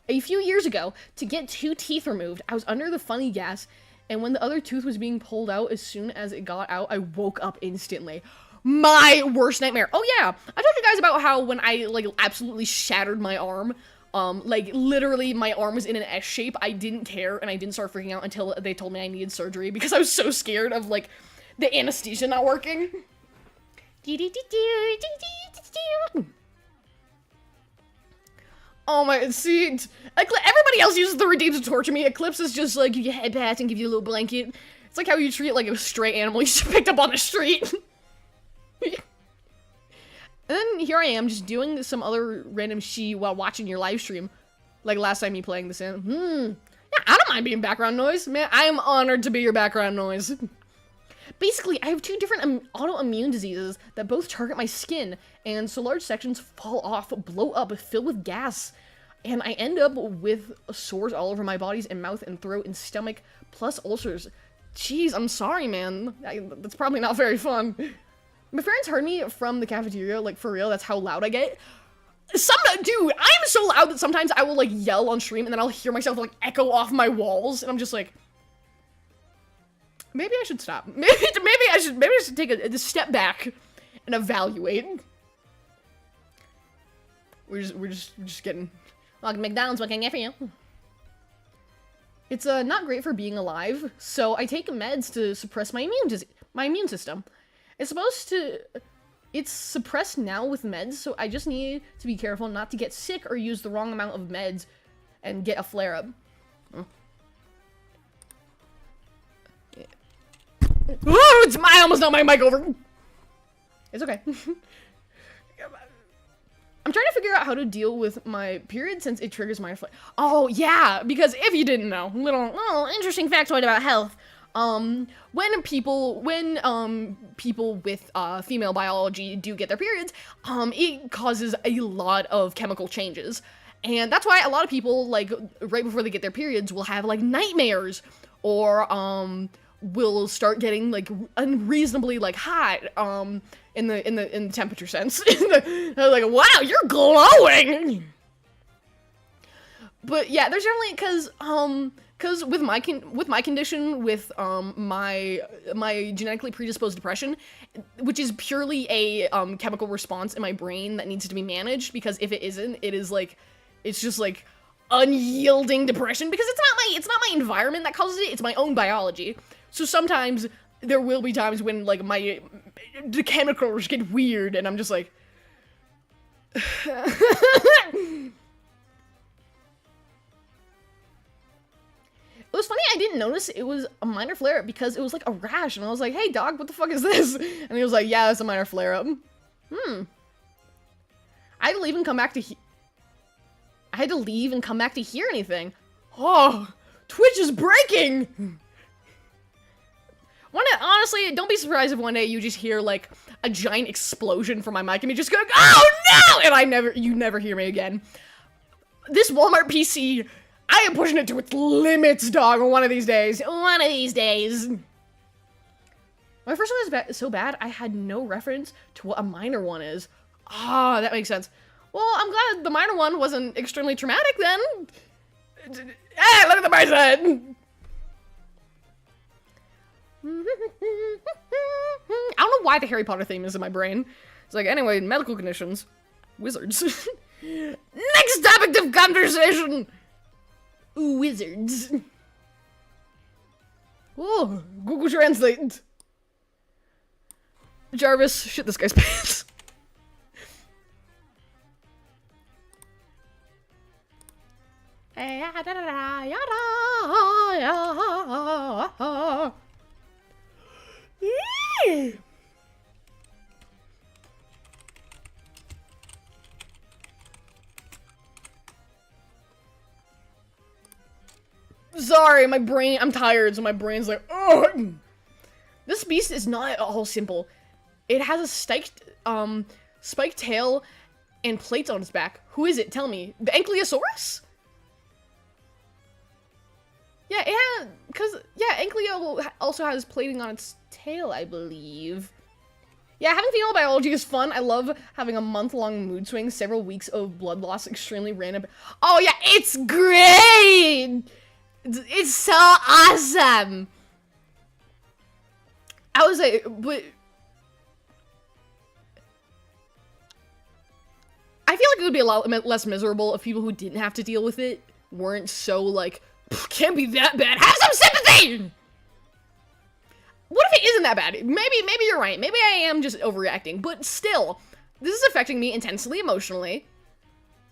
years ago to get 2 teeth removed. I was under the funny gas, and when the other tooth was being pulled out, as soon as it got out, I woke up instantly. My worst nightmare. Oh yeah, I told you guys about how when I, like, absolutely shattered my arm, like, literally my arm was in an S shape, I didn't care, and I didn't start freaking out until they told me I needed surgery, because I was so scared of, like, the anesthesia not working. Oh my, see, like, everybody else uses the redeem to torture me. Eclipse is just like, give you a head pat and give you a little blanket. It's like how you treat, like, a stray animal you just picked up on the street. And then here I am, just doing some other random shit while watching your live stream. Like last time you playing this in. Yeah, I don't mind being background noise. Man, I am honored to be your background noise. Basically, I have 2 different autoimmune diseases that both target my skin, and so large sections fall off, blow up, fill with gas, and I end up with sores all over my bodies and mouth and throat and stomach, plus ulcers. Jeez, I'm sorry, man. That's probably not very fun. My friends heard me from the cafeteria, like, for real, that's how loud I get. Dude, I am so loud that sometimes I will, like, yell on stream, and then I'll hear myself, like, echo off my walls, and I'm just like... Maybe I should stop. Maybe I should take a step back and evaluate. We're just getting, like, McDonald's looking at you. It's not great for being alive, so I take meds to suppress my immune system. It's suppressed now with meds, so I just need to be careful not to get sick or use the wrong amount of meds and get a flare-up. Oh, I almost knocked my mic over. It's okay. I'm trying to figure out how to deal with my period since it triggers my flare. Oh, yeah, because if you didn't know, little interesting factoid about health. When people with female biology do get their periods, it causes a lot of chemical changes. And that's why a lot of people, like, right before they get their periods will have, like, nightmares, or, will start getting, like, unreasonably, like, hot, in the temperature sense. They're like, wow, you're glowing! But, yeah, there's definitely, cause with my condition, with, my genetically predisposed depression, which is purely a, chemical response in my brain that needs to be managed, because if it isn't, it is, like, it's just, like, unyielding depression, because it's not my environment that causes it, it's my own biology. So sometimes there will be times when, like, the chemicals get weird, and I'm just like... It was funny, I didn't notice it was a minor flare-up because it was like a rash, and I was like, hey dog, what the fuck is this? And he was like, yeah, it's a minor flare-up. I had to leave and come back to hear anything. Oh, Twitch is breaking! Honestly, don't be surprised if one day you just hear, like, a giant explosion from my mic and me just go, oh no! And you never hear me again. This Walmart PC, I am pushing it to its limits, dog, one of these days. One of these days. My first one was so bad, I had no reference to what a minor one is. Ah, that makes sense. Well, I'm glad the minor one wasn't extremely traumatic then. Hey, look at the bicep! I don't know why the Harry Potter theme is in my brain. It's like, anyway, medical conditions. Wizards. Next topic of conversation! Wizards. Oh, Google Translate. Jarvis, shit this guy's pants. Sorry, my brain, I'm tired, so my brain's like, ugh. This beast is not at all simple. It has a spiked tail and plates on its back. Who is it? Tell me. The Ankylosaurus? Yeah, Ankylo also has plating on its tail, I believe. Yeah, having female biology is fun. I love having a month-long mood swing, several weeks of blood loss, extremely random. Oh yeah, it's great! It's so awesome! I was like, but... I feel like it would be a lot less miserable if people who didn't have to deal with it weren't so, like, can't be that bad. Have some sympathy! What if it isn't that bad? Maybe you're right. Maybe I am just overreacting. But still, this is affecting me intensely emotionally.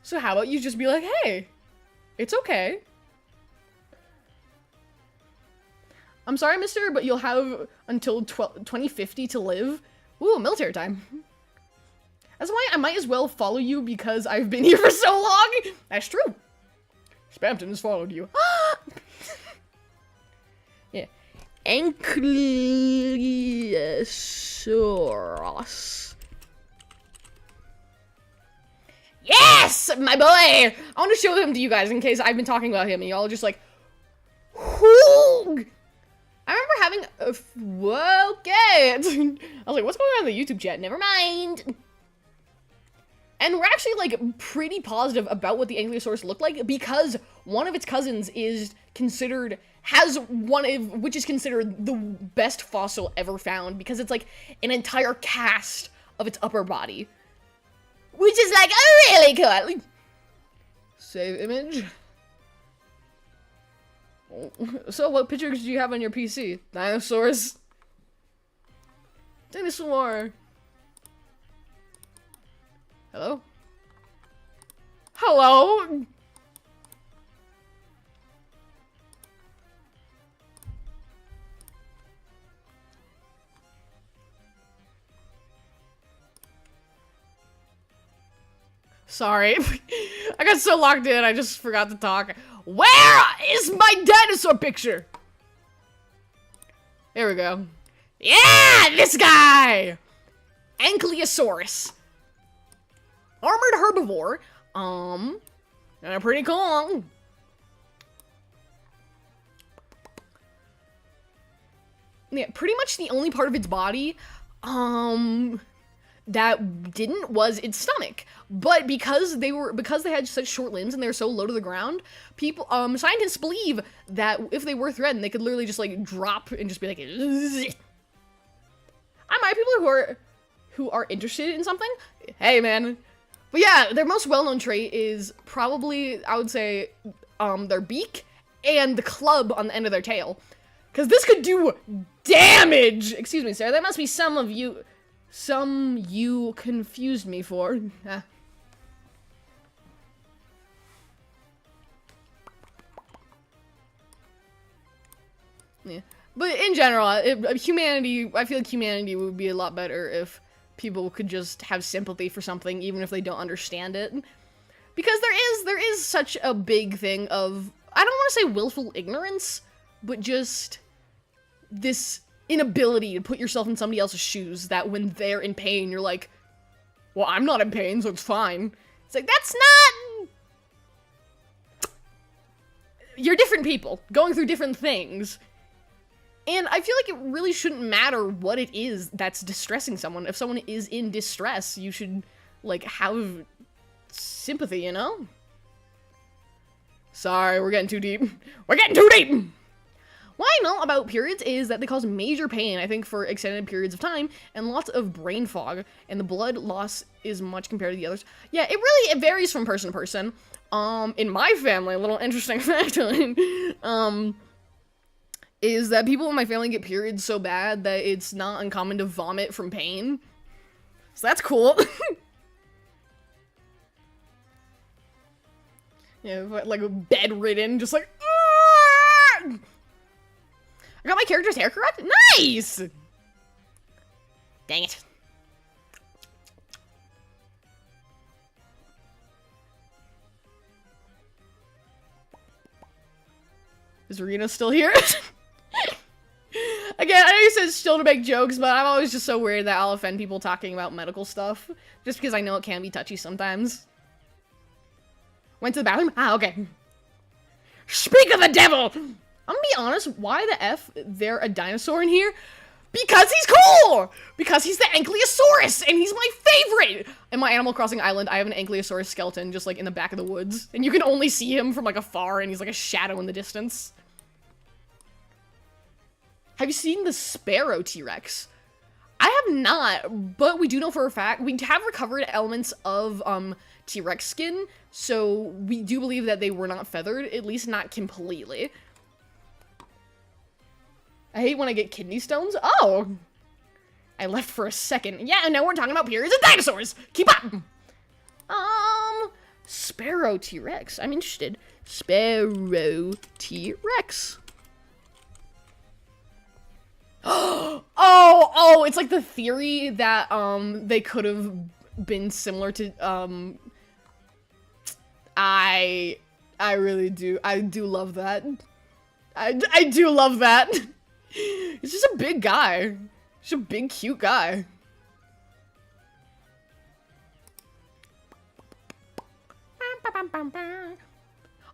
So how about you just be like, hey, it's okay. I'm sorry, mister, but you'll have until 2050 to live. Ooh, military time. That's why I might as well follow you because I've been here for so long. That's true. Spamton has followed you. Yeah. Ankylosaurus. Yes, my boy! I want to show him to you guys in case I've been talking about him and y'all are just like, whoo! I remember having a, okay. I was like, what's going on in the YouTube chat? Never mind. And we're actually, like, pretty positive about what the Ankylosaurus looked like because one of its cousins is considered, which is considered the best fossil ever found because it's, like, an entire cast of its upper body. Which is, like, really cool. Save image. So, what pictures do you have on your PC? Dinosaurs? Dinosaur. Hello? Hello? Sorry. I got so locked in, I just forgot to talk. Where is my dinosaur picture? There we go. Yeah, this guy! Ankylosaurus. Armored herbivore. Pretty cool. Yeah, pretty much the only part of its body, that didn't was its stomach. But because they had such short limbs and they were so low to the ground, people, scientists believe that if they were threatened, they could literally just like drop and just be like, zzz. I might people who are interested in something. Hey, man. But yeah, their most well-known trait is probably, I would say, their beak and the club on the end of their tail. Because this could do damage! Excuse me, sir, that must be some you confused me for. Yeah. But in general, humanity, I feel like humanity would be a lot better if people could just have sympathy for something, even if they don't understand it. Because there is such a big thing of, I don't want to say willful ignorance, but just this inability to put yourself in somebody else's shoes, that when they're in pain, you're like, well, I'm not in pain, so it's fine. It's like, that's not... You're different people, going through different things. And I feel like it really shouldn't matter what it is that's distressing someone. If someone is in distress, you should, like, have sympathy, you know? Sorry, we're getting too deep. We're getting too deep! What I know about periods is that they cause major pain, I think, for extended periods of time, and lots of brain fog, and the blood loss is much compared to the others. Yeah, it varies from person to person. In my family, a little interesting fact, is that people in my family get periods so bad that it's not uncommon to vomit from pain. So that's cool. Yeah, like bedridden, just like, Aah! I got my character's hair correct? Nice! Dang it. Is Rena still here? Again, I know you said still to make jokes, but I'm always just so worried that I'll offend people talking about medical stuff. Just because I know it can be touchy sometimes. Went to the bathroom? Ah, okay. Speak of the devil! I'm gonna be honest, why the F there a dinosaur in here? Because he's cool! Because he's the Ankylosaurus, and he's my favorite! In my Animal Crossing island, I have an Ankylosaurus skeleton just like in the back of the woods. And you can only see him from like afar, and he's like a shadow in the distance. Have you seen the Sparrow T-Rex? I have not, but we do know for a fact, we have recovered elements of T-Rex skin, so we do believe that they were not feathered, at least not completely. I hate when I get kidney stones. Oh! I left for a second. Yeah, and now we're talking about periods and dinosaurs! Keep up! Sparrow T-Rex. I'm interested. Sparrow T-Rex. Oh, it's like the theory that, they could have been similar to, I really do. I do love that. I do love that. He's just a big guy. Just a big, cute guy.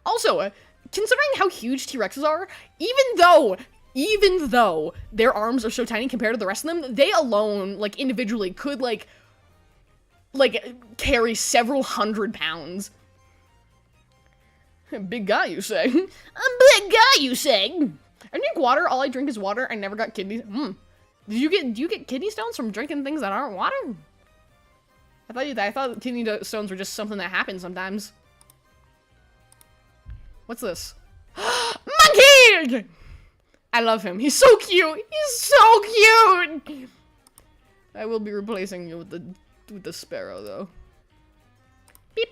Also, considering how huge T-Rexes are, even though their arms are so tiny compared to the rest of them, they alone, like, individually could, like, carry several hundred pounds. Big guy, you say? A big guy, you say? I drink water. All I drink is water. I never got kidneys. Do you get kidney stones from drinking things that aren't water? I thought kidney stones were just something that happens sometimes. What's this? Monkey! I love him. He's so cute. He's so cute. I will be replacing you with the sparrow though. Beep.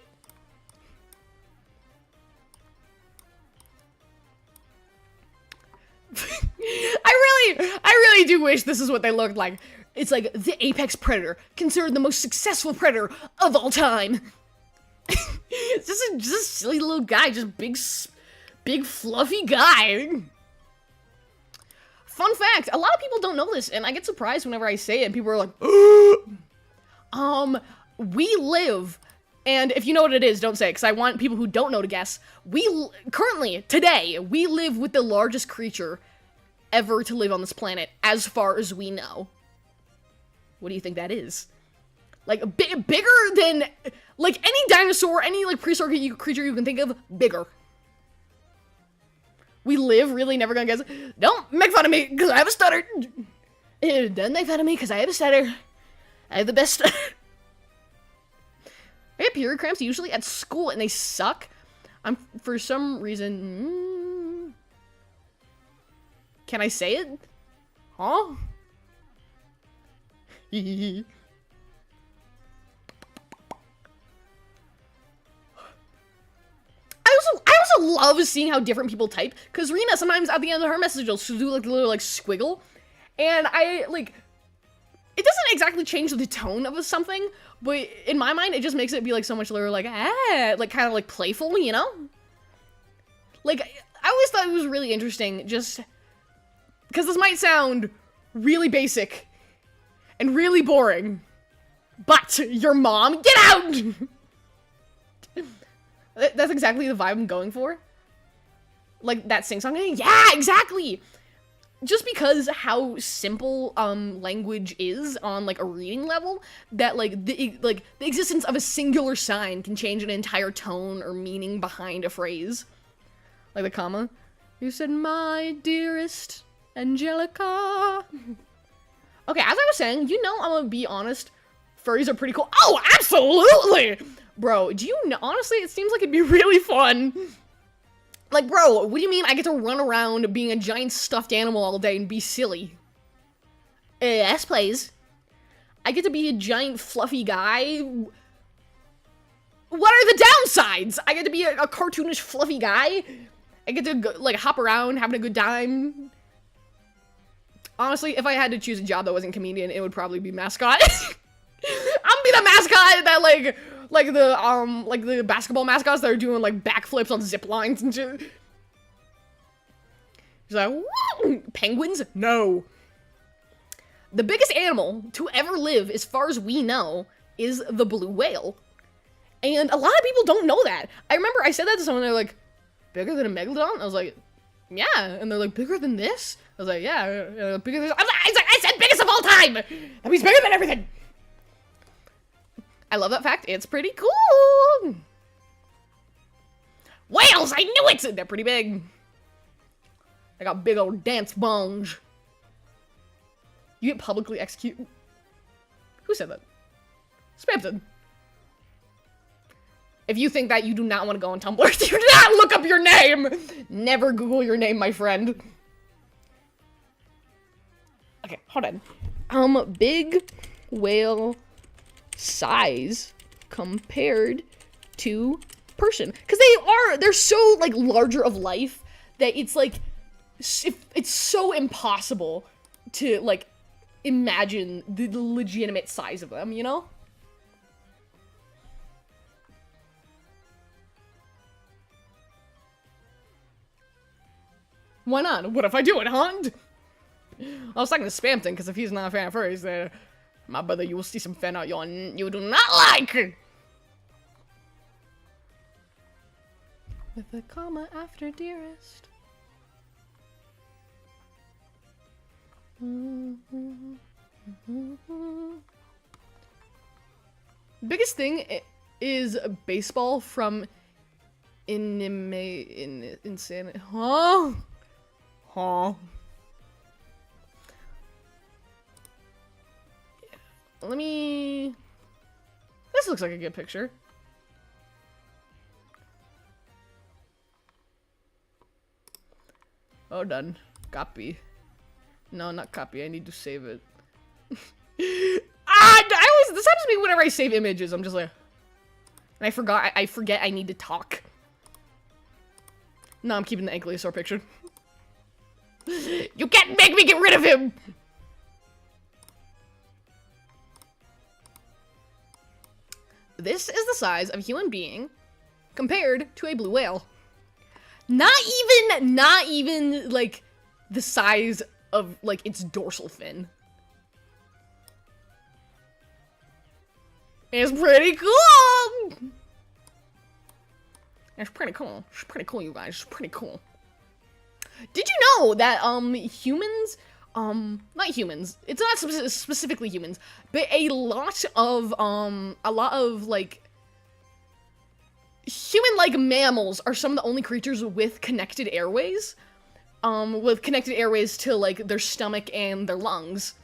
I really do wish this is what they looked like. It's like the apex predator, considered the most successful predator of all time. It's just a silly little guy, just big fluffy guy. Fun fact, a lot of people don't know this, and I get surprised whenever I say it, and people are like, we live, and if you know what it is, don't say it, because I want people who don't know to guess. Currently, today, we live with the largest creature ever to live on this planet, as far as we know. What do you think that is? Like, bigger than, like, any dinosaur, any, like, prehistoric creature you can think of, bigger. We live, really never gonna guess. Don't make fun of me, because I have a stutter. Don't make fun of me, because I have a stutter. I have the best stutter. I get period cramps usually at school, and they suck. For some reason... Can I say it? Huh? I also love seeing how different people type, because Rena, sometimes at the end of her message, will do, like, a little, like, squiggle, and I, like, it doesn't exactly change the tone of something, but in my mind, it just makes it be, like, so much lower, like, like, kind of, like, playful, you know? Like, I always thought it was really interesting, just, because this might sound really basic, and really boring, but your mom, get out! That's exactly the vibe I'm going for. Like, that sing-song thing? Yeah, exactly! Just because how simple, language is on, like, a reading level, that, like, the existence of a singular sign can change an entire tone or meaning behind a phrase. Like the comma. You said, my dearest Angelica. Okay, as I was saying, you know, I'm gonna be honest, furries are pretty cool. Oh, absolutely! Bro, do you know, honestly, it seems like it'd be really fun. Like, bro, what do you mean I get to run around being a giant stuffed animal all day and be silly? Yes, please. I get to be a giant fluffy guy. What are the downsides? I get to be a cartoonish fluffy guy. I get to, go, like, hop around, having a good time. Honestly, if I had to choose a job that wasn't comedian, it would probably be mascot. I'm gonna be the mascot that, like the basketball mascots that are doing, like, backflips on zip lines and shit. He's like, woo! Penguins? No. The biggest animal to ever live, as far as we know, is the blue whale. And a lot of people don't know that. I remember I said that to someone, they're like, bigger than a megalodon? I was like, yeah. And they're like, bigger than this? I was like, yeah, bigger than this. I said biggest of all time! That means bigger than everything! I love that fact. It's pretty cool. Whales, I knew it! They're pretty big. They got big old dance bones. You get publicly executed. Who said that? Spamton. If you think that, you do not want to go on Tumblr. Do not look up your name! Never Google your name, my friend. Okay, hold on. Big whale size compared to person, because they're so, like, larger of life that it's like it's so impossible to, like, imagine the legitimate size of them, you know? Why not? What if I do it, huh? I was talking to Spamton, because if he's not a fan of furries, then my brother, you will see some fan art you do not like! With a comma after dearest. Biggest thing is baseball from Insanity. Huh? Huh? Let me... This looks like a good picture. Oh, done. Copy. No, not copy. I need to save it. This happens to me whenever I save images. I'm just like... And I forget I need to talk. No, I'm keeping the Ankylosaur picture. You can't make me get rid of him! This is the size of a human being compared to a blue whale. Not even, like, the size of, like, its dorsal fin. It's pretty cool! It's pretty cool. It's pretty cool, you guys. It's pretty cool. Did you know that, humans, not humans, it's not specifically humans, but a lot of, like, human-like mammals are some of the only creatures with connected airways. With connected airways to, like, their stomach and their lungs.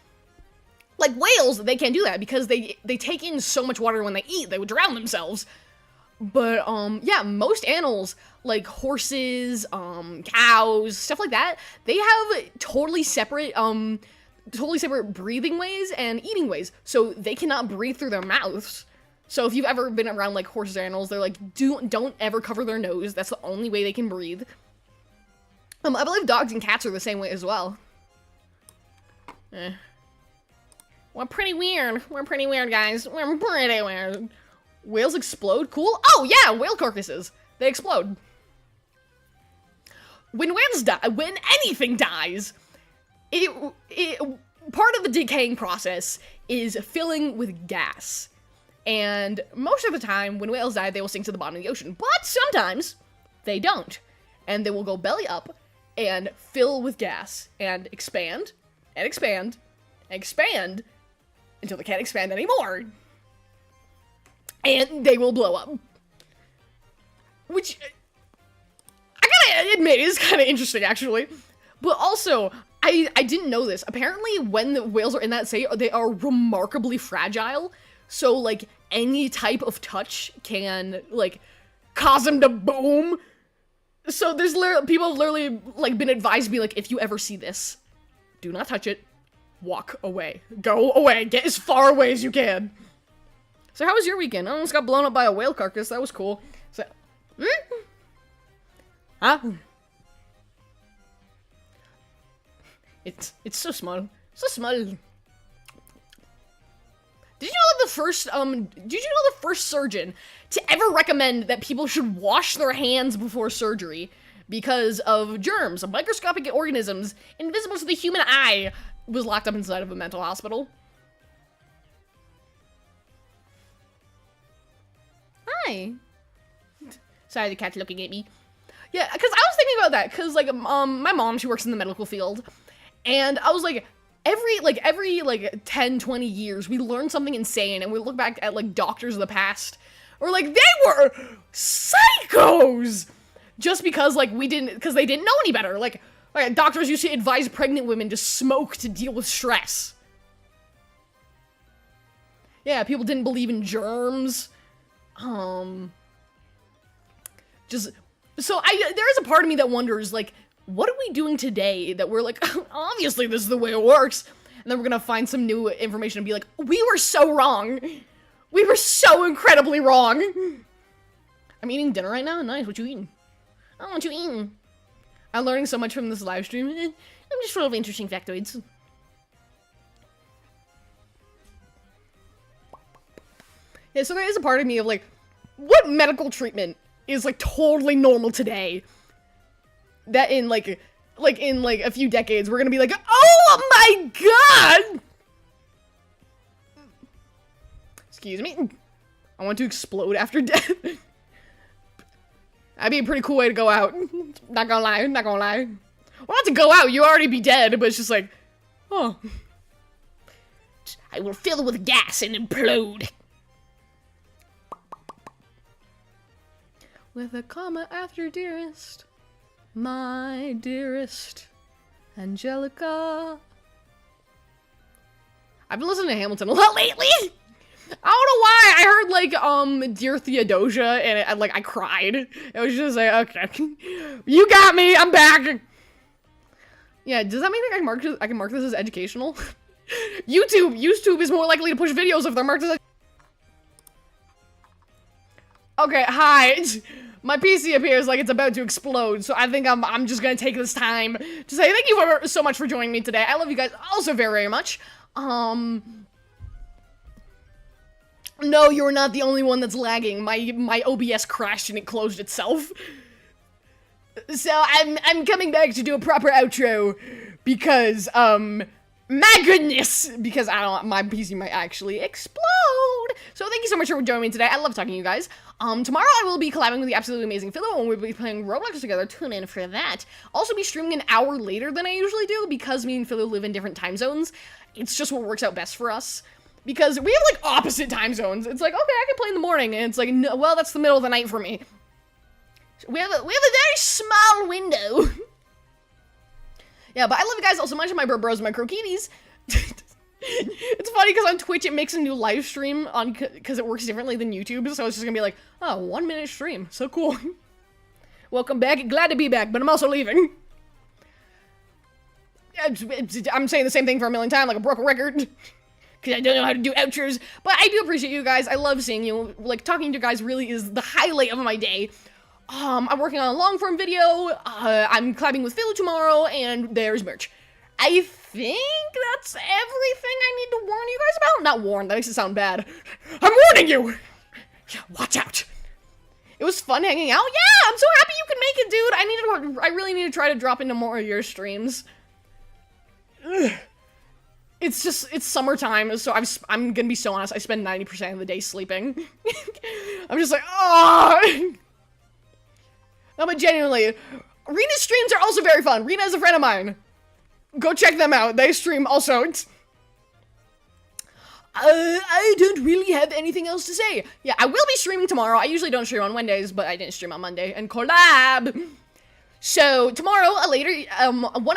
Like, whales, they can't do that because they take in so much water when they eat, they would drown themselves. But, yeah, most animals, like horses, cows, stuff like that, they have totally separate breathing ways and eating ways. So they cannot breathe through their mouths. So if you've ever been around, like, horses or animals, they're like, don't ever cover their nose. That's the only way they can breathe. I believe dogs and cats are the same way as well. We're pretty weird. We're pretty weird, guys. We're pretty weird. Whales explode? Cool. Oh, yeah, whale carcasses. They explode. When whales die, when anything dies, part of the decaying process is filling with gas. And most of the time, when whales die, they will sink to the bottom of the ocean. But sometimes, they don't. And they will go belly up and fill with gas and expand and expand and expand until they can't expand anymore. And they will blow up. Which, I gotta admit, is kind of interesting, actually. But also, I didn't know this. Apparently, when the whales are in that state, they are remarkably fragile. So, like, any type of touch can, like, cause them to boom. So there's people have literally, like, been advised to be like, if you ever see this, do not touch it. Walk away. Go away. Get as far away as you can. So how was your weekend? I almost got blown up by a whale carcass. That was cool. So, huh? It's so small. So small. Did you know that the first surgeon to ever recommend that people should wash their hands before surgery because of germs, microscopic organisms invisible to the human eye, was locked up inside of a mental hospital? Hi. Sorry, the cat's looking at me. Yeah, because I was thinking about that, because, like, my mom, she works in the medical field, and I was like, every 10, 20 years, we learn something insane, and we look back at, like, doctors of the past, or, like, they were psychos! Just because, like, because they didn't know any better. Like, doctors used to advise pregnant women to smoke to deal with stress. Yeah, people didn't believe in germs. There is a part of me that wonders, like, what are we doing today that we're like, obviously this is the way it works, and then we're gonna find some new information and be like, we were so wrong. We were so incredibly wrong. I'm eating dinner right now. Nice. What you eating? Oh, what you eating? I'm learning so much from this live stream. I'm just full of interesting factoids. Yeah, so there is a part of me of like, what medical treatment is like totally normal today? That in like a few decades we're gonna be like, oh my god! Excuse me. I want to explode after death. That'd be a pretty cool way to go out. Not gonna lie, not gonna lie. Well, not to go out, you already be dead, but it's just like, oh. I will fill with gas and implode. With a comma after dearest, my dearest Angelica. I've been listening to Hamilton a lot lately. I don't know why. I heard like Dear Theodosia and I cried. It was just like, okay, you got me. I'm back. Yeah, does that mean I can mark this as educational? YouTube is more likely to push videos if they're marked as. Okay, hi. My PC appears like it's about to explode, so I think I'm just gonna take this time to say thank you so much for joining me today. I love you guys also very, very much. No, you're not the only one that's lagging. My OBS crashed and it closed itself. So I'm coming back to do a proper outro because my goodness, because my PC might actually explode. So thank you so much for joining me today. I love talking to you guys. Tomorrow I will be collabing with the absolutely amazing Philo, and we'll be playing Roblox together. Tune in for that. Also be streaming an hour later than I usually do because me and Philo live in different time zones. It's just what works out best for us. Because we have, like, opposite time zones. It's like, okay, I can play in the morning, and it's like, no, well, that's the middle of the night for me. We have a very small window. Yeah, but I love you guys all so much, my bros, my croqueties. It's funny because on Twitch it makes a new live stream on because it works differently than YouTube, so it's just gonna be like, oh, 1 minute stream, so cool. Welcome back, glad to be back, but I'm also leaving. I'm saying the same thing for a million times, like a broken record. Because I don't know how to do outros, but I do appreciate you guys. I love seeing you. Like, talking to you guys really is the highlight of my day. I'm working on a long-form video. I'm collabing with Philo tomorrow, and there's merch. I think that's everything I need to warn you guys about. Not warn, that makes it sound bad. I'm warning you! Watch out. It was fun hanging out. Yeah, I'm so happy you can make it, dude. I really need to try to drop into more of your streams. Ugh. It's summertime, so I'm gonna be so honest, I spend 90% of the day sleeping. I'm just like, oh. No, but genuinely, Rena's streams are also very fun. Rena is a friend of mine. Go check them out. They stream also. I don't really have anything else to say. Yeah, I will be streaming tomorrow. I usually don't stream on Wednesdays, but I didn't stream on Monday. And collab! So, tomorrow, 1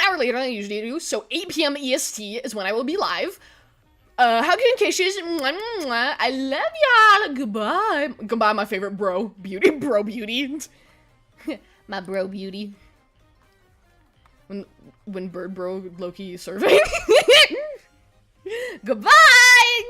hour later than I usually do, so 8 p.m. EST is when I will be live. Hugs and kisses. I love y'all. Goodbye. Goodbye, my favorite bro. Beauty. Bro beauty. My bro beauty. When Bird Bro Loki is serving. Goodbye!